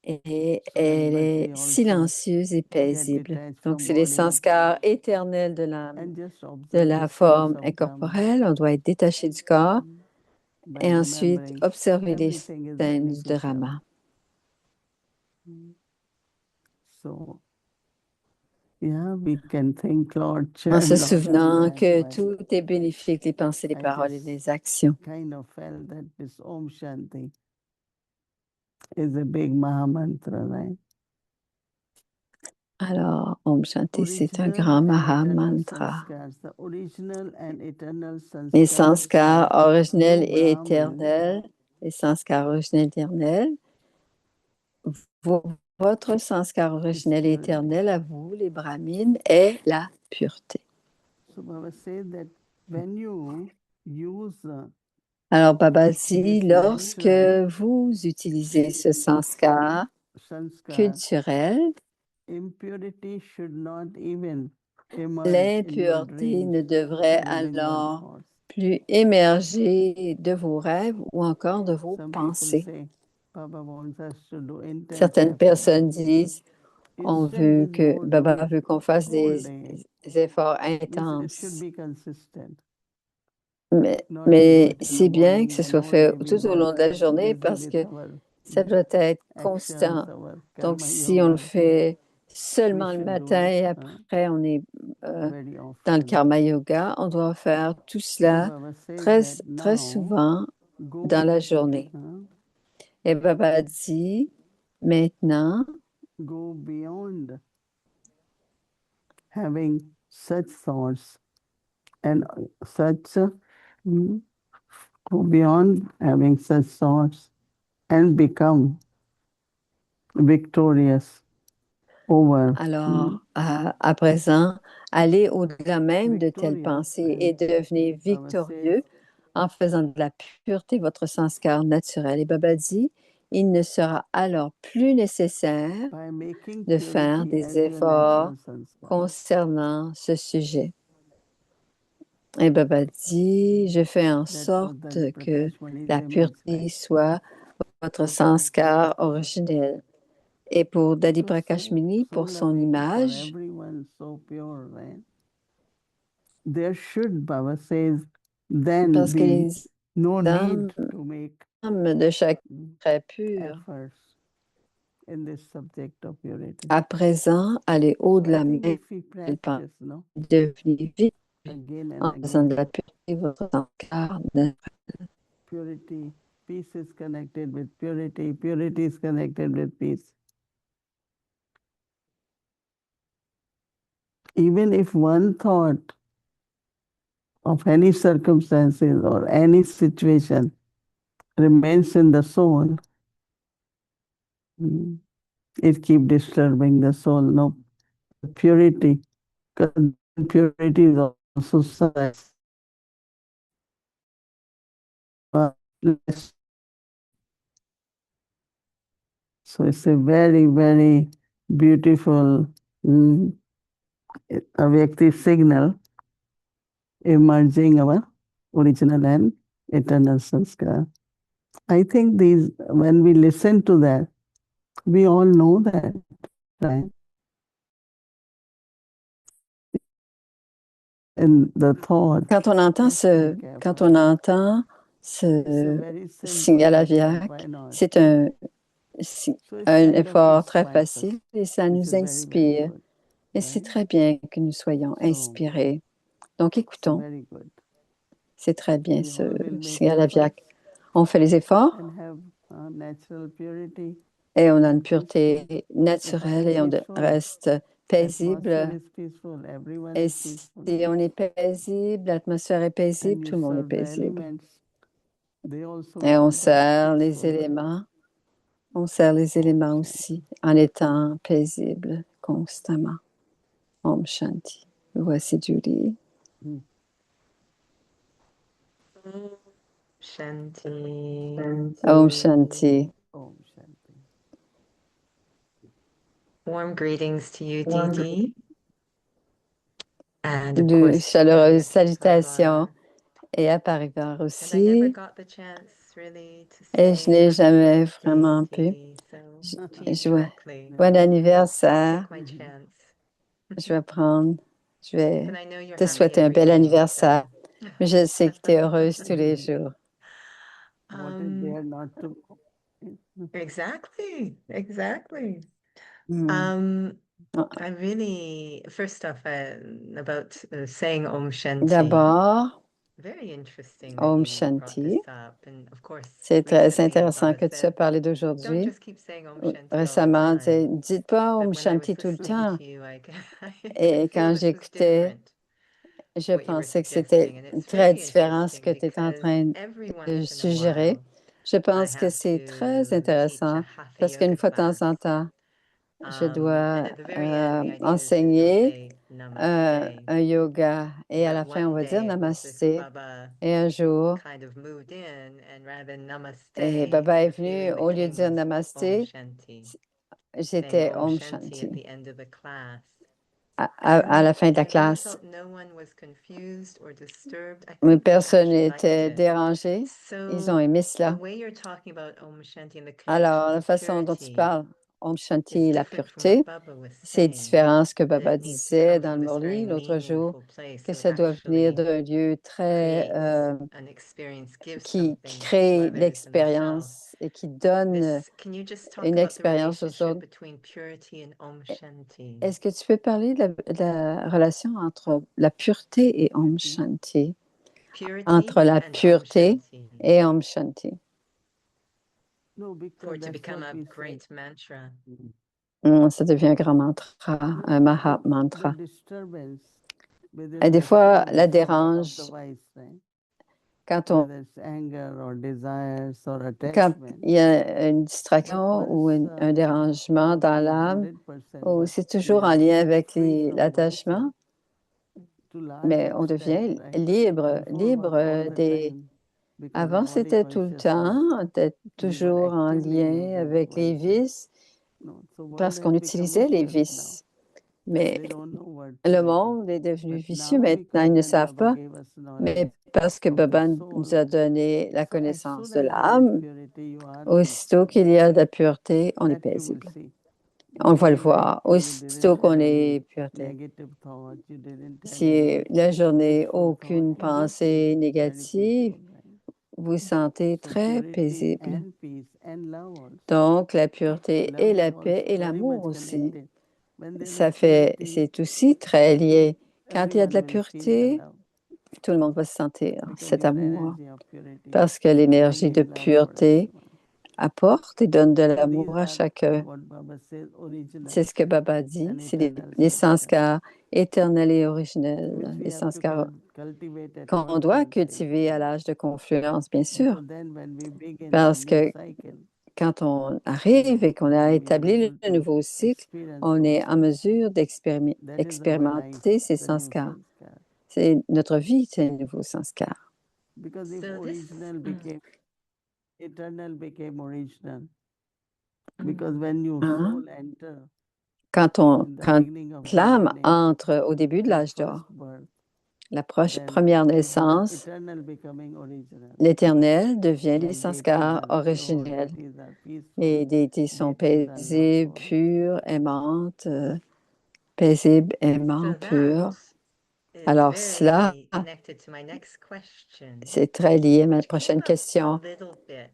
et elle est silencieuse et paisible. Donc, c'est les sanskars éternels de l'âme. De la forme incorporelle, on doit être détaché du corps et ensuite observer les scènes du drama. So, yeah, we can think, Lord, En chant, se Lord, souvenant chant, que but tout est bénéfique, les pensées, les I paroles et just les actions. kind of felt that this Om Shanti is a big Mahamantra, right? Alors, Om Shanti, c'est un Original grand and Maha eternal Mantra. sanskars. The original and eternal Les sanskars sanskars originels you et Brahmin, éternels, les sanskars originels et éternels, votre sanskar originel et purity. éternel à vous, les brahmines, est la pureté. So Baba said that when you use Alors, Baba dit, this lorsque natural vous utilisez ce sanskar sanskar, culturel, impurity should not even emerge in your l'impureté dreams ne devrait or within your alors thoughts. plus émerger de vos rêves ou encore de vos Some people pensées. say, Baba wants us to do intense Certaines effort. personnes disent, on Instead, veut it is que more Baba do veut qu'on fasse whole des day. efforts Means it should intenses. be consistent. Mais, Not to do mais it in the c'est bien morning, que ce then soit all fait day we tout au were long de la journée busy parce with que our ça doit être actions, constant. our Donc, karma si on le yoga. fait We seulement le should do matin et it après on est very dans le often. karma yoga, on doit faire tout So cela Baba says très, that très now souvent go, dans la journée. Et Baba dit, maintenant, go beyond having such thoughts and such go beyond having such thoughts and become victorious over. Alors, à présent, allez au-delà même de telles pensées et devenez victorieux en faisant de la pureté votre sanskar naturel. Et Baba dit, il ne sera alors plus nécessaire de faire des efforts concernant ce sujet. Et Baba dit, je fais en sorte que la pureté soit votre sanskar originel. Et pour Dadi Prakash Muni, pour son image, parce que les âmes de chacun seraient pures. À présent, allez au-delà même de pensée, devenez vite en faisant de la pureté votre sanskar. Purity, peace is connected with purity, purity is connected with peace. Even if one thought of any circumstances or any situation remains in the soul, it keeps disturbing the soul. No, purity, because purity is also success. So it's a very, very beautiful Avyakti signal emerging our original and eternal sanskar. I think when we listen to that, we all know that, right? And the thought. Quand on entend ce signal aviaque, c'est un effort très facile et ça nous inspire. Et c'est très bien que nous soyons inspirés. Donc, écoutons. C'est très bien ce signal aviaque. On fait les efforts et on a une pureté naturelle et on reste paisible. Et si on est paisible, l'atmosphère est paisible, tout le monde est paisible. Et on sert les éléments. On sert les éléments aussi en étant paisible constamment. Om Shanti. Voici Judy. Shanti. Om Shanti. Om Shanti. Warm greetings to you, Didi. And of De course, chaleureuses salutations et à Parivar aussi. Et je n'ai jamais vraiment pu. Bon anniversaire. Je vais te souhaiter un bel anniversaire. Mais je sais que tu es heureuse tous les jours. Exactly. I really, first off, about saying Om Shanti. D'abord, Very interesting Om that you brought Shanti. this up. And of course, C'est très recently, intéressant Baba que tu said, aies parlé don't d'aujourd'hui. just keep saying Om Shanti all the Récemment, time. dites pas Om But when I was Shanti tout le listening temps. to you, I could Et feel quand this was j'écoutais, different, je what you were pensais que suggesting. c'était And it's très very différent ce que interesting tu es en because train every de once in a suggérer. while, Je I pense que have c'est très to teach intéressant a hatha parce qu'une yoga fois de temps class. en temps, je And dois at the very end, the idea is to enseigner say namaste. un yoga et à la But fin, on one va dire day, of course, this namasté. Baba Et un jour, kind of moved in, and rather than namaste, et Baba est the venu, feeling au that lieu de came dire was Om namasté, Shanti, j'étais saying Om Om Shanti at Shanti the end of the class. à la fin de la I really classe. felt no one was confused or disturbed. I Mais think they personne actually liked n'était it. dérangé. Ils ont So aimé the cela. way you're talking about Om Shanti and the Alors, connection la to façon dont tu purity parles, Om Shanti is et la different from what pureté, Baba was c'est saying. différent de ce que And Baba it needs to disait come dans from le this very Morli l'autre jour, meaningful place. que So it ça doit venir actually d'un lieu très creates an experience, gives qui something crée to others and the self. l'expérience et qui donne Can you just talk une about the expérience aux relationship autres. between purity and Om Shanti? Est-ce que tu peux parler de la relation entre la pureté et Om Shanti? Entre la pureté et Om Shanti. No, For because it to that's become what a we say. great mantra. Ça devient un grand mantra, un Maha the mantra. disturbance within Et des the fois, soul la of the dérange wise, right? quand on, Whether it's anger or desires or quand attachment. il y a une But distraction ou once un dérangement love dans is l'âme, 100%, ou but c'est we toujours en are lien avec free from l'attachement, to large mais on extent, devient right? libre, Before was all the des... time because of Avant, body c'était tout le consciousness. temps, on était We were toujours en actively lien using avec les vices. vices No, so world parce has qu'on become utilisait les vicious now. vices. Mais They don't know what le to do. monde est devenu But vicieux now, maintenant, because ils ne when savent Baba pas, gave us mais knowledge parce que of the Baba nous soul, a donné la so as connaissance soon de as there is l'âme, purity, you are aussitôt peaceful. qu'il y a de la pureté, on est That you will paisible. see. On va le Day by voir. day, you Aussitôt didn't qu'on have est any pureté. negative thoughts, you didn't have Si any la journée, wishful thought, aucune you do pensée feel very négative, peaceful, right? vous vous sentez So très purity paisible. and peace and love also. Donc, la pureté et Love la is paix also et very l'amour much aussi, connected. When there is purity, c'est aussi très lié. Quand il y a de la everyone will feel the pureté, love tout le monde va sentir because cet your amour energy of purity parce que l'énergie de create love for pureté everyone. apporte et donne de So these l'amour à are chacun. what Baba says, original C'est ce que Baba dit, and c'est eternal les sanskar, sanskars éternels et which originels, we les have to sanskars cultivate at qu'on doit confluence stage. cultiver à l'âge de confluence, bien sûr, So then when we begin the parce new que cycle, quand on arrive et qu'on a we are établi able le to nouveau cycle, experience on those est en sanskars. mesure That is our life, d'expérimenter ces the new sanskars. sanskar. C'est notre vie, c'est un nouveau sanskar. Because if So this, original became eternal became original. Because when your Hein? soul enter Quand in the quand beginning of l'âme golden age, entre au début de the l'âge first d'or, birth, la then première it is naissance, eternal becoming original. l'éternel devient les Like deities sanskars are pure, originels. deities are peaceful, Les déités sont deities are paisibles, loveful. pures, aimantes, paisibles, so aimants, that pures. is Alors cela, very connected to my next question. c'est très lié à ma Which prochaine came up a question. little bit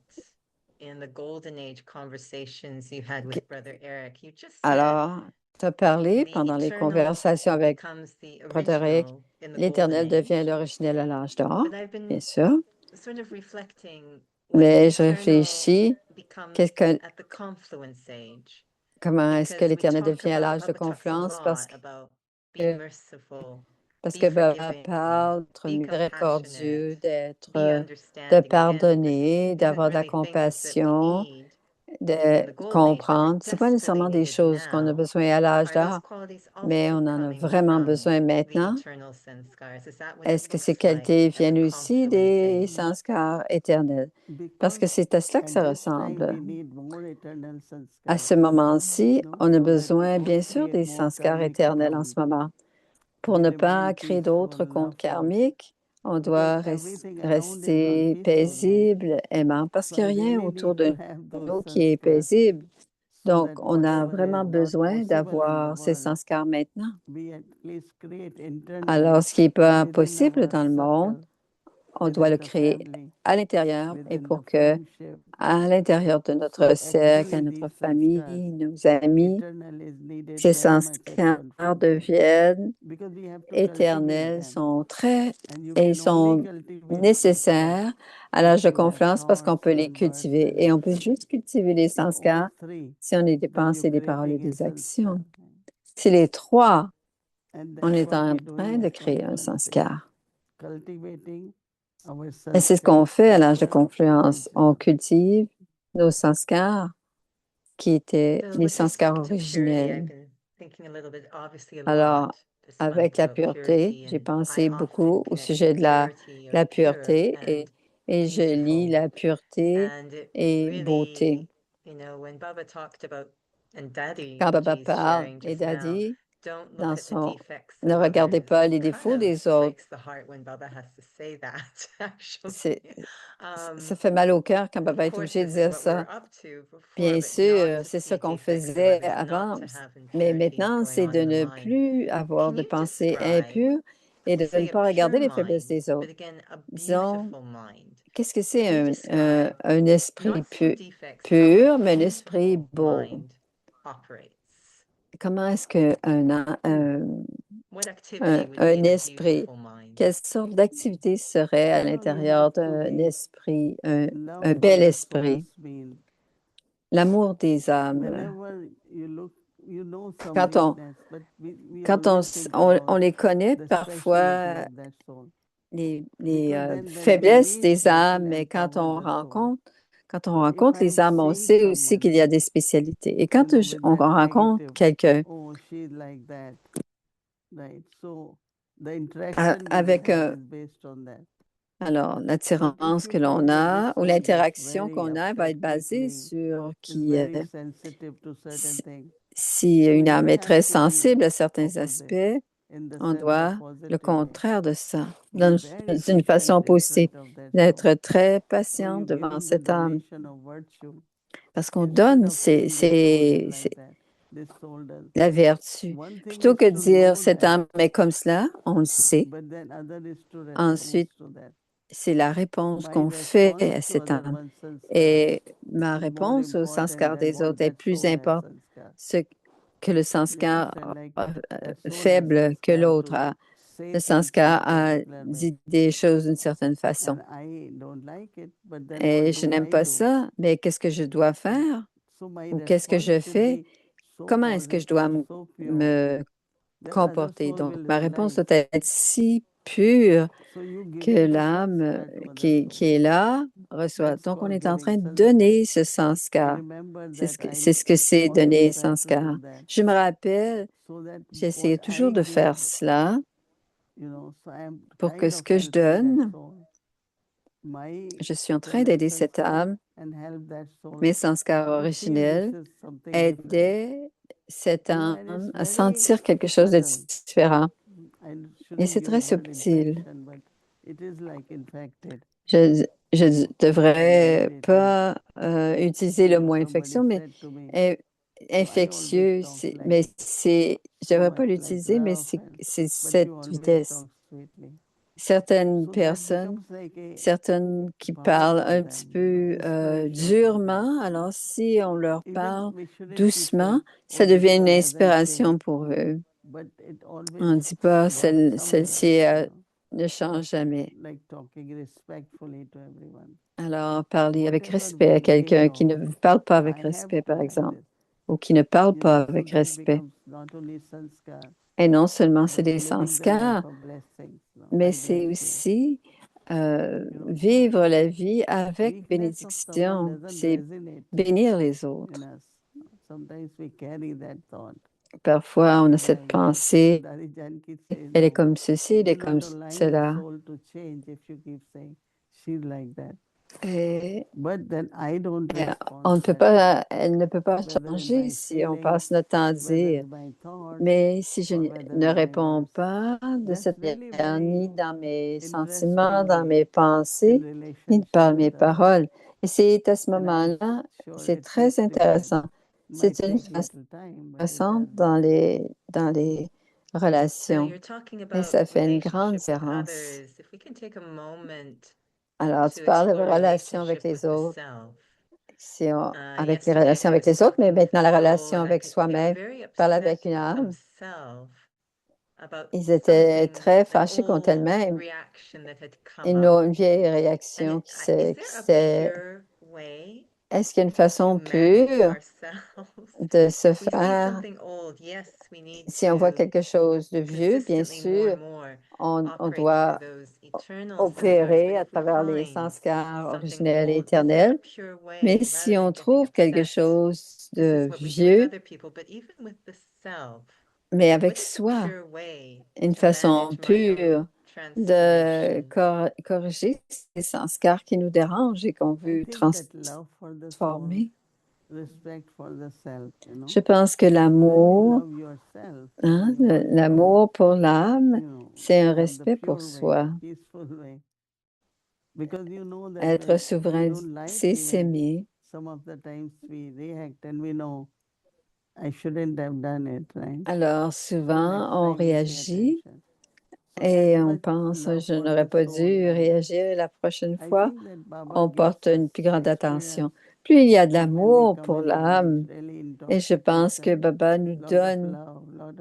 in the golden age conversations you had with Brother Eric. You just said Alors, tu as parlé the pendant les eternal conversations avec becomes the Brother Eric, original in the golden l'éternel devient age. l'originel à l'âge d'or, But I've bien been sûr. sort of reflecting when the Mais je eternal réfléchis, becomes qu'est-ce at the confluence age. comment est-ce que Because we l'Éternel talk devient à about, l'âge de Baba talks a confluence? lot about be Que, merciful, parce be que Baba forgiving, parle d'être be miséricordieux, compassionate, be de understanding. Again, pardonner, this isn't d'avoir de la really things that we compassion, need de in the golden age, but comprendre. they're C'est pas nécessairement desperately des needed choses qu'on a now. besoin à l'âge Are those d'or, qualities mais also on en a coming vraiment from besoin the maintenant. eternal sanskars? Is that what Est-ce it que ces looks like qualités at the viennent aussi confluence des age? sanskars éternels? Parce que Because c'est à cela que at ça this time ressemble. we need more eternal À sanskar, ce moment-ci, no? on a So that we besoin, don't bien sûr, create des more sanskars karmic éternels en ce accounts. moment. Pour We ne pas remain créer peaceful, d'autres comptes loveful, karmiques, on because doit everything around is not rester peaceful, right? paisible, aimant, parce So qu'il I n'y a rien really autour need to de have those nous qui est sanskars paisible. so Donc, that on a whatever vraiment is not besoin possible in the d'avoir ces world, sanskars maintenant. we at least create internally Alors, ce qui n'est pas within possible our dans le monde, circle, on doit within le the créer family, à l'intérieur et within the pour que, friendship. à l'intérieur de So notre cercle, à actually notre these sanskars, famille, nos amis, eternal is needed ces very much at sanskars confluence deviennent because we have to cultivate éternels, them, sont très and you et can only sont cultivate sanskars nécessaires à l'âge de if you have confluence parce qu'on thoughts peut les and words cultiver. and Et on peut actions. juste cultiver les So all sanskars three, si on est des then you're pensées, des paroles et creating a des actions. sanskar, Si les trois, and on that's est what en we're train doing de at créer un confluence stage, sanskar. cultivating our Et c'est ce qu'on sanskars fait à l'âge de that are confluence. On original. cultive nos sanskars qui étaient So les with sanskars respect to purity, I've originels. been thinking a little bit, obviously a Alors, lot this avec month la about pureté, purity, j'ai and I pensé often beaucoup au connect sujet de purity or la pure pureté and et je lis beautiful. la pureté And it et beauté. really, when Baba talked about, and Daddy Quand Baba G's parle sharing et just now, Daddy, don't dans look at the son defects ne of regardez others. pas les Kind défauts of des autres. breaks the heart when Baba has to say that, C'est, actually. ça fait mal au cœur quand Baba Of est course, obligé de this is dire what we're ça. up to before, Bien but not sûr, to c'est ça see qu'on defects of faisait others, avant, not to have mais impurities maintenant, going c'est on de in the ne mind. plus avoir Can de you pensée describe, impure et de say, ne a pas pure regarder les faiblesses mind, des autres. but again, a Disons, beautiful mind? qu'est-ce que c'est Can you describe un esprit not seeing defects, how pur, a mais un esprit beautiful beau? mind operates? Comment est-ce que What activity would be un in a esprit, beautiful mind? quelle sorte d'activité serait à You l'intérieur have to d'un be esprit, un love for bel the esprit? souls means L'amour des âmes. whenever you look, Quand on les connaît parfois, les faiblesses des âmes, mais quand on rencontre les âmes, on sait aussi qu'il y a des spécialités. Et quand on rencontre quelqu'un avec alors, l'attirance que l'on a ou l'interaction qu'on a va être basée sur si une âme est très sensible à certains aspects, on doit le contraire de ça, d'une façon positive, d'être très patient devant cette âme. Parce qu'on donne la vertu. Plutôt que de dire cette âme est comme cela, on le sait. Ensuite, c'est la réponse qu'on fait à cette âme. Et ma réponse au sanskar des autres est plus importante que le sanskar faible que l'autre a. Le sanskar a dit des choses d'une certaine façon. Et je n'aime pas ça, mais qu'est-ce que je dois faire? Ou qu'est-ce que je fais? Comment est-ce que je dois me comporter? Donc, ma réponse doit être si pure que l'âme qui est là reçoit. Donc, on est en train de donner ce sanskar. C'est ce que c'est donner sanskar. Je me rappelle, j'essayais toujours de faire cela pour que ce que je donne, je suis en train d'aider cette âme, mes sanskars originels aidaient cette âme à sentir quelque chose de différent. Et c'est très subtil. Je ne devrais pas utiliser le mot infection, mais infectieux, je ne devrais pas l'utiliser, mais c'est cette vitesse. Certaines personnes qui parlent un petit peu durement, alors si on leur parle doucement, ça devient une inspiration pour eux. On ne dit pas celle-ci ne change jamais. Alors, parler avec respect à quelqu'un qui ne vous parle pas avec respect, par exemple, ou qui ne parle pas avec respect. Et non seulement c'est des sanskars, mais c'est aussi vivre la vie avec bénédiction. C'est bénir les autres. Parfois, on a cette pensée, elle est comme ceci, elle est comme cela. Et elle ne peut pas changer si on passe notre temps à dire. Mais si je ne réponds pas de cette manière, ni dans mes sentiments, dans mes pensées, ni par mes paroles. Et c'est à ce moment-là, c'est très intéressant. C'est une façon dans les relations. Et ça fait une grande différence. Alors, tu parles de relations avec les autres, avec les relations avec les autres, mais maintenant la relation avec soi-même, parle avec une âme. Ils étaient très fâchés contre elles-mêmes. Ils ont une vieille réaction qui c'est est-ce qu'il y a une façon pure de se faire? Si on voit quelque chose de vieux, bien sûr, on doit opérer à travers les sanskars originels et éternels. Mais si on trouve quelque chose de vieux, mais avec soi, une façon pure de corriger ces sanskars qui nous dérangent et qu'on veut transformer. Je pense que l'amour, l'amour pour l'âme, c'est un respect pour soi. Être souverain, c'est s'aimer. Alors, souvent, on réagit et on pense, je n'aurais pas dû réagir la prochaine fois. On porte une plus grande attention. Plus il y a de l'amour pour l'âme, et je pense que Baba nous donne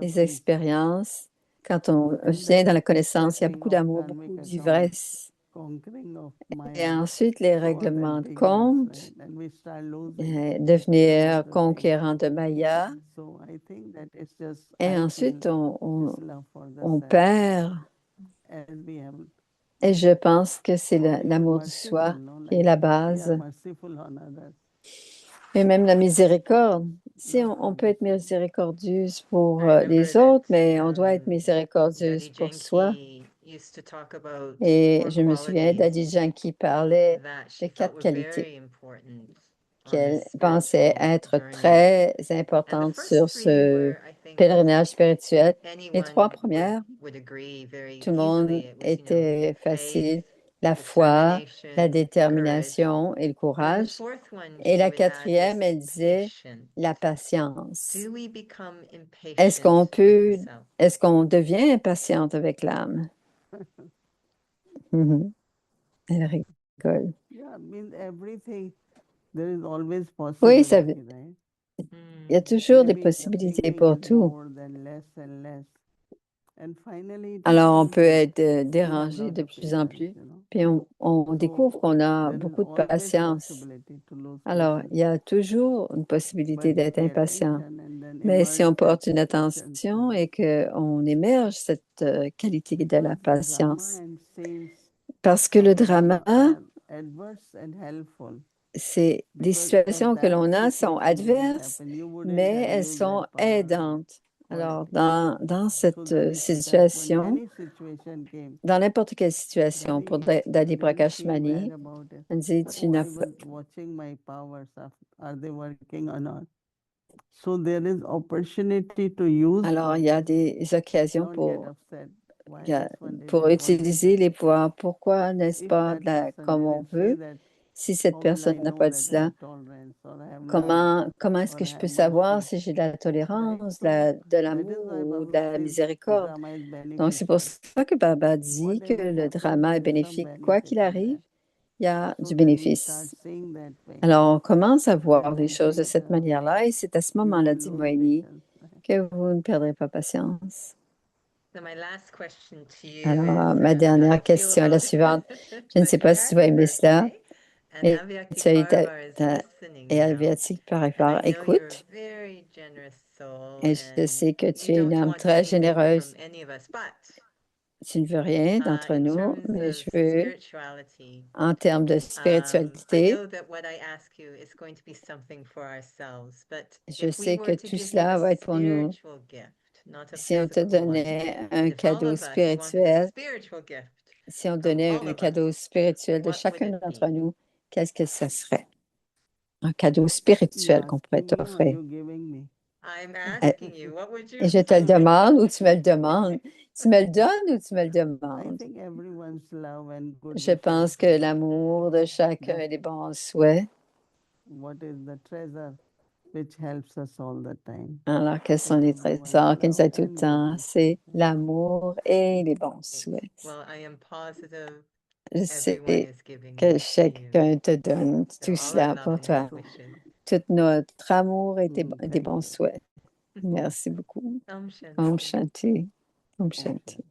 des expériences. Quand on vient dans la connaissance, il y a beaucoup d'amour, beaucoup d'ivresse. conquering of Et mind ensuite, les through règlements de authentic compte, bliss, right? And we start losing devenir some of the conquérant de Maya. things. So I think that it's just Et I ensuite, feel this love for the on self, perd. and we have Et je pense que c'est we are l'amour du soi merciful, no? qui est la We are base. merciful on others. Et même la miséricorde. Si on peut être miséricordieuse pour les autres, mais on doit être miséricordieuse Daddy pour soi. Janki used to talk about Et four je me souviens d'Adi qualities Janki parlait that de she felt 4 were qualités very important on qu'elle this pensait spiritual être journey. très And the importantes first sur three ce were, I think, pèlerinage spirituel. Les 3 anyone premières, would agree very tout le monde easily. It was, était faith, facile. La foi, la determination, courage. détermination et le And then the courage. fourth one Et she la would add was 4e, elle disait patience. la patience. Do we become Est-ce impatient with the self? est-ce qu'on devient impatiente avec l'âme? Mhm. Elle rigole. Yeah, means everything. There is always Oui, ça possibility, veut- right? il y a toujours des Maybe possibilités thinking pour is tout. more than less and less. And finally, it is Alors, on peut easy être to have dérangé lot de of plus en patience, plus, you know. puis on découvre qu'on a There is beaucoup de always patience. possibility to lose Alors, patience. il y a toujours une possibilité But d'être pay impatient. attention and then Mais si on emerge that porte une patience. attention et qu'on émerge cette qualité de la Because drama patience, and scenes parce que le drama, are adverse and helpful. c'est des Because a situations que bad l'on a sont situation didn't adverses, happen, you wouldn't mais have elles used sont that power aidantes. for Alors, it. dans So cette that is that when situation, any situation came, dans n'importe quelle situation, pour Daddy Dali didn't feel Prakashmani, bad about it. on dit, tu Oh, n'as I was watching my powers. Are they working or not? So there is opportunity to use Alors, il y a des occasions Don't get upset. Why il y a- this one pour didn't work? utiliser les pouvoirs. Pourquoi n'est-ce If pas that person comme on didn't say veut? that, Si cette how will I personne n'a know pas that dit I cela, have tolerance or I have love comment est-ce or que I je peux have savoir mercy? si j'ai de la tolérance, Right? de That is l'amour why ou de Baba la says miséricorde? drama is Donc, c'est pour beneficial. ça que Baba dit que Whatever le happens, drama est there is some bénéfique. Quoi benefit qu'il in arrive, that. il y a So du then we start bénéfice. seeing that way. Alors, on commence à voir And les I choses de think cette manière-là et c'est à ce you moment-là, won't dit lose Moïni, patience. Right? que vous ne perdrez pas patience. So my last question to you Alors, is, ma how do dernière you feel question est la about suivante. Je ne sais pas si tu vas aimer cela. And Mais Avyaki tu as Parivar is listening et now. Aviatique par And I rapport, know you're écoute, a very generous soul et je and sais que you tu es une don't âme want très anything généreuse. from any of us, but Tu ne veux rien d'entre in nous, terms mais of je veux, spirituality, en termes de I spiritualité, know that what I ask you is going to be something for ourselves, but je if we sais were que to tout give you cela a va être pour nous. spiritual gift, not a Si on te physical one, donnait un if all cadeau of us wanted a spirituel, spiritual gift si on from donnait all un of cadeau us, spirituel de what would chacun it d'entre be? nous, qu'est-ce que ça serait? Un cadeau spirituel You qu'on pourrait asking me or t'offrir. you giving me? I'm Euh, asking you, what would you Et je te le be? demande ou tu me le demandes? Tu me le donnes ou tu me le I demandes? think everyone's love and good Je wishes. pense que l'amour de chacun et les bons souhaits. What is the treasure which helps us all the time? Alors, quels sont It's les everyone's trésors qui nous love aident tout le and good temps? wishes. C'est l'amour et les bons souhaits. Well, I am positive Je everyone sais is giving que this to you. chacun te donne So tout all our cela love pour and toi. good wishes. Tout notre amour et des Thank bons you. souhaits. Merci beaucoup. Om Shanti. Om Shanti. Om Shanti.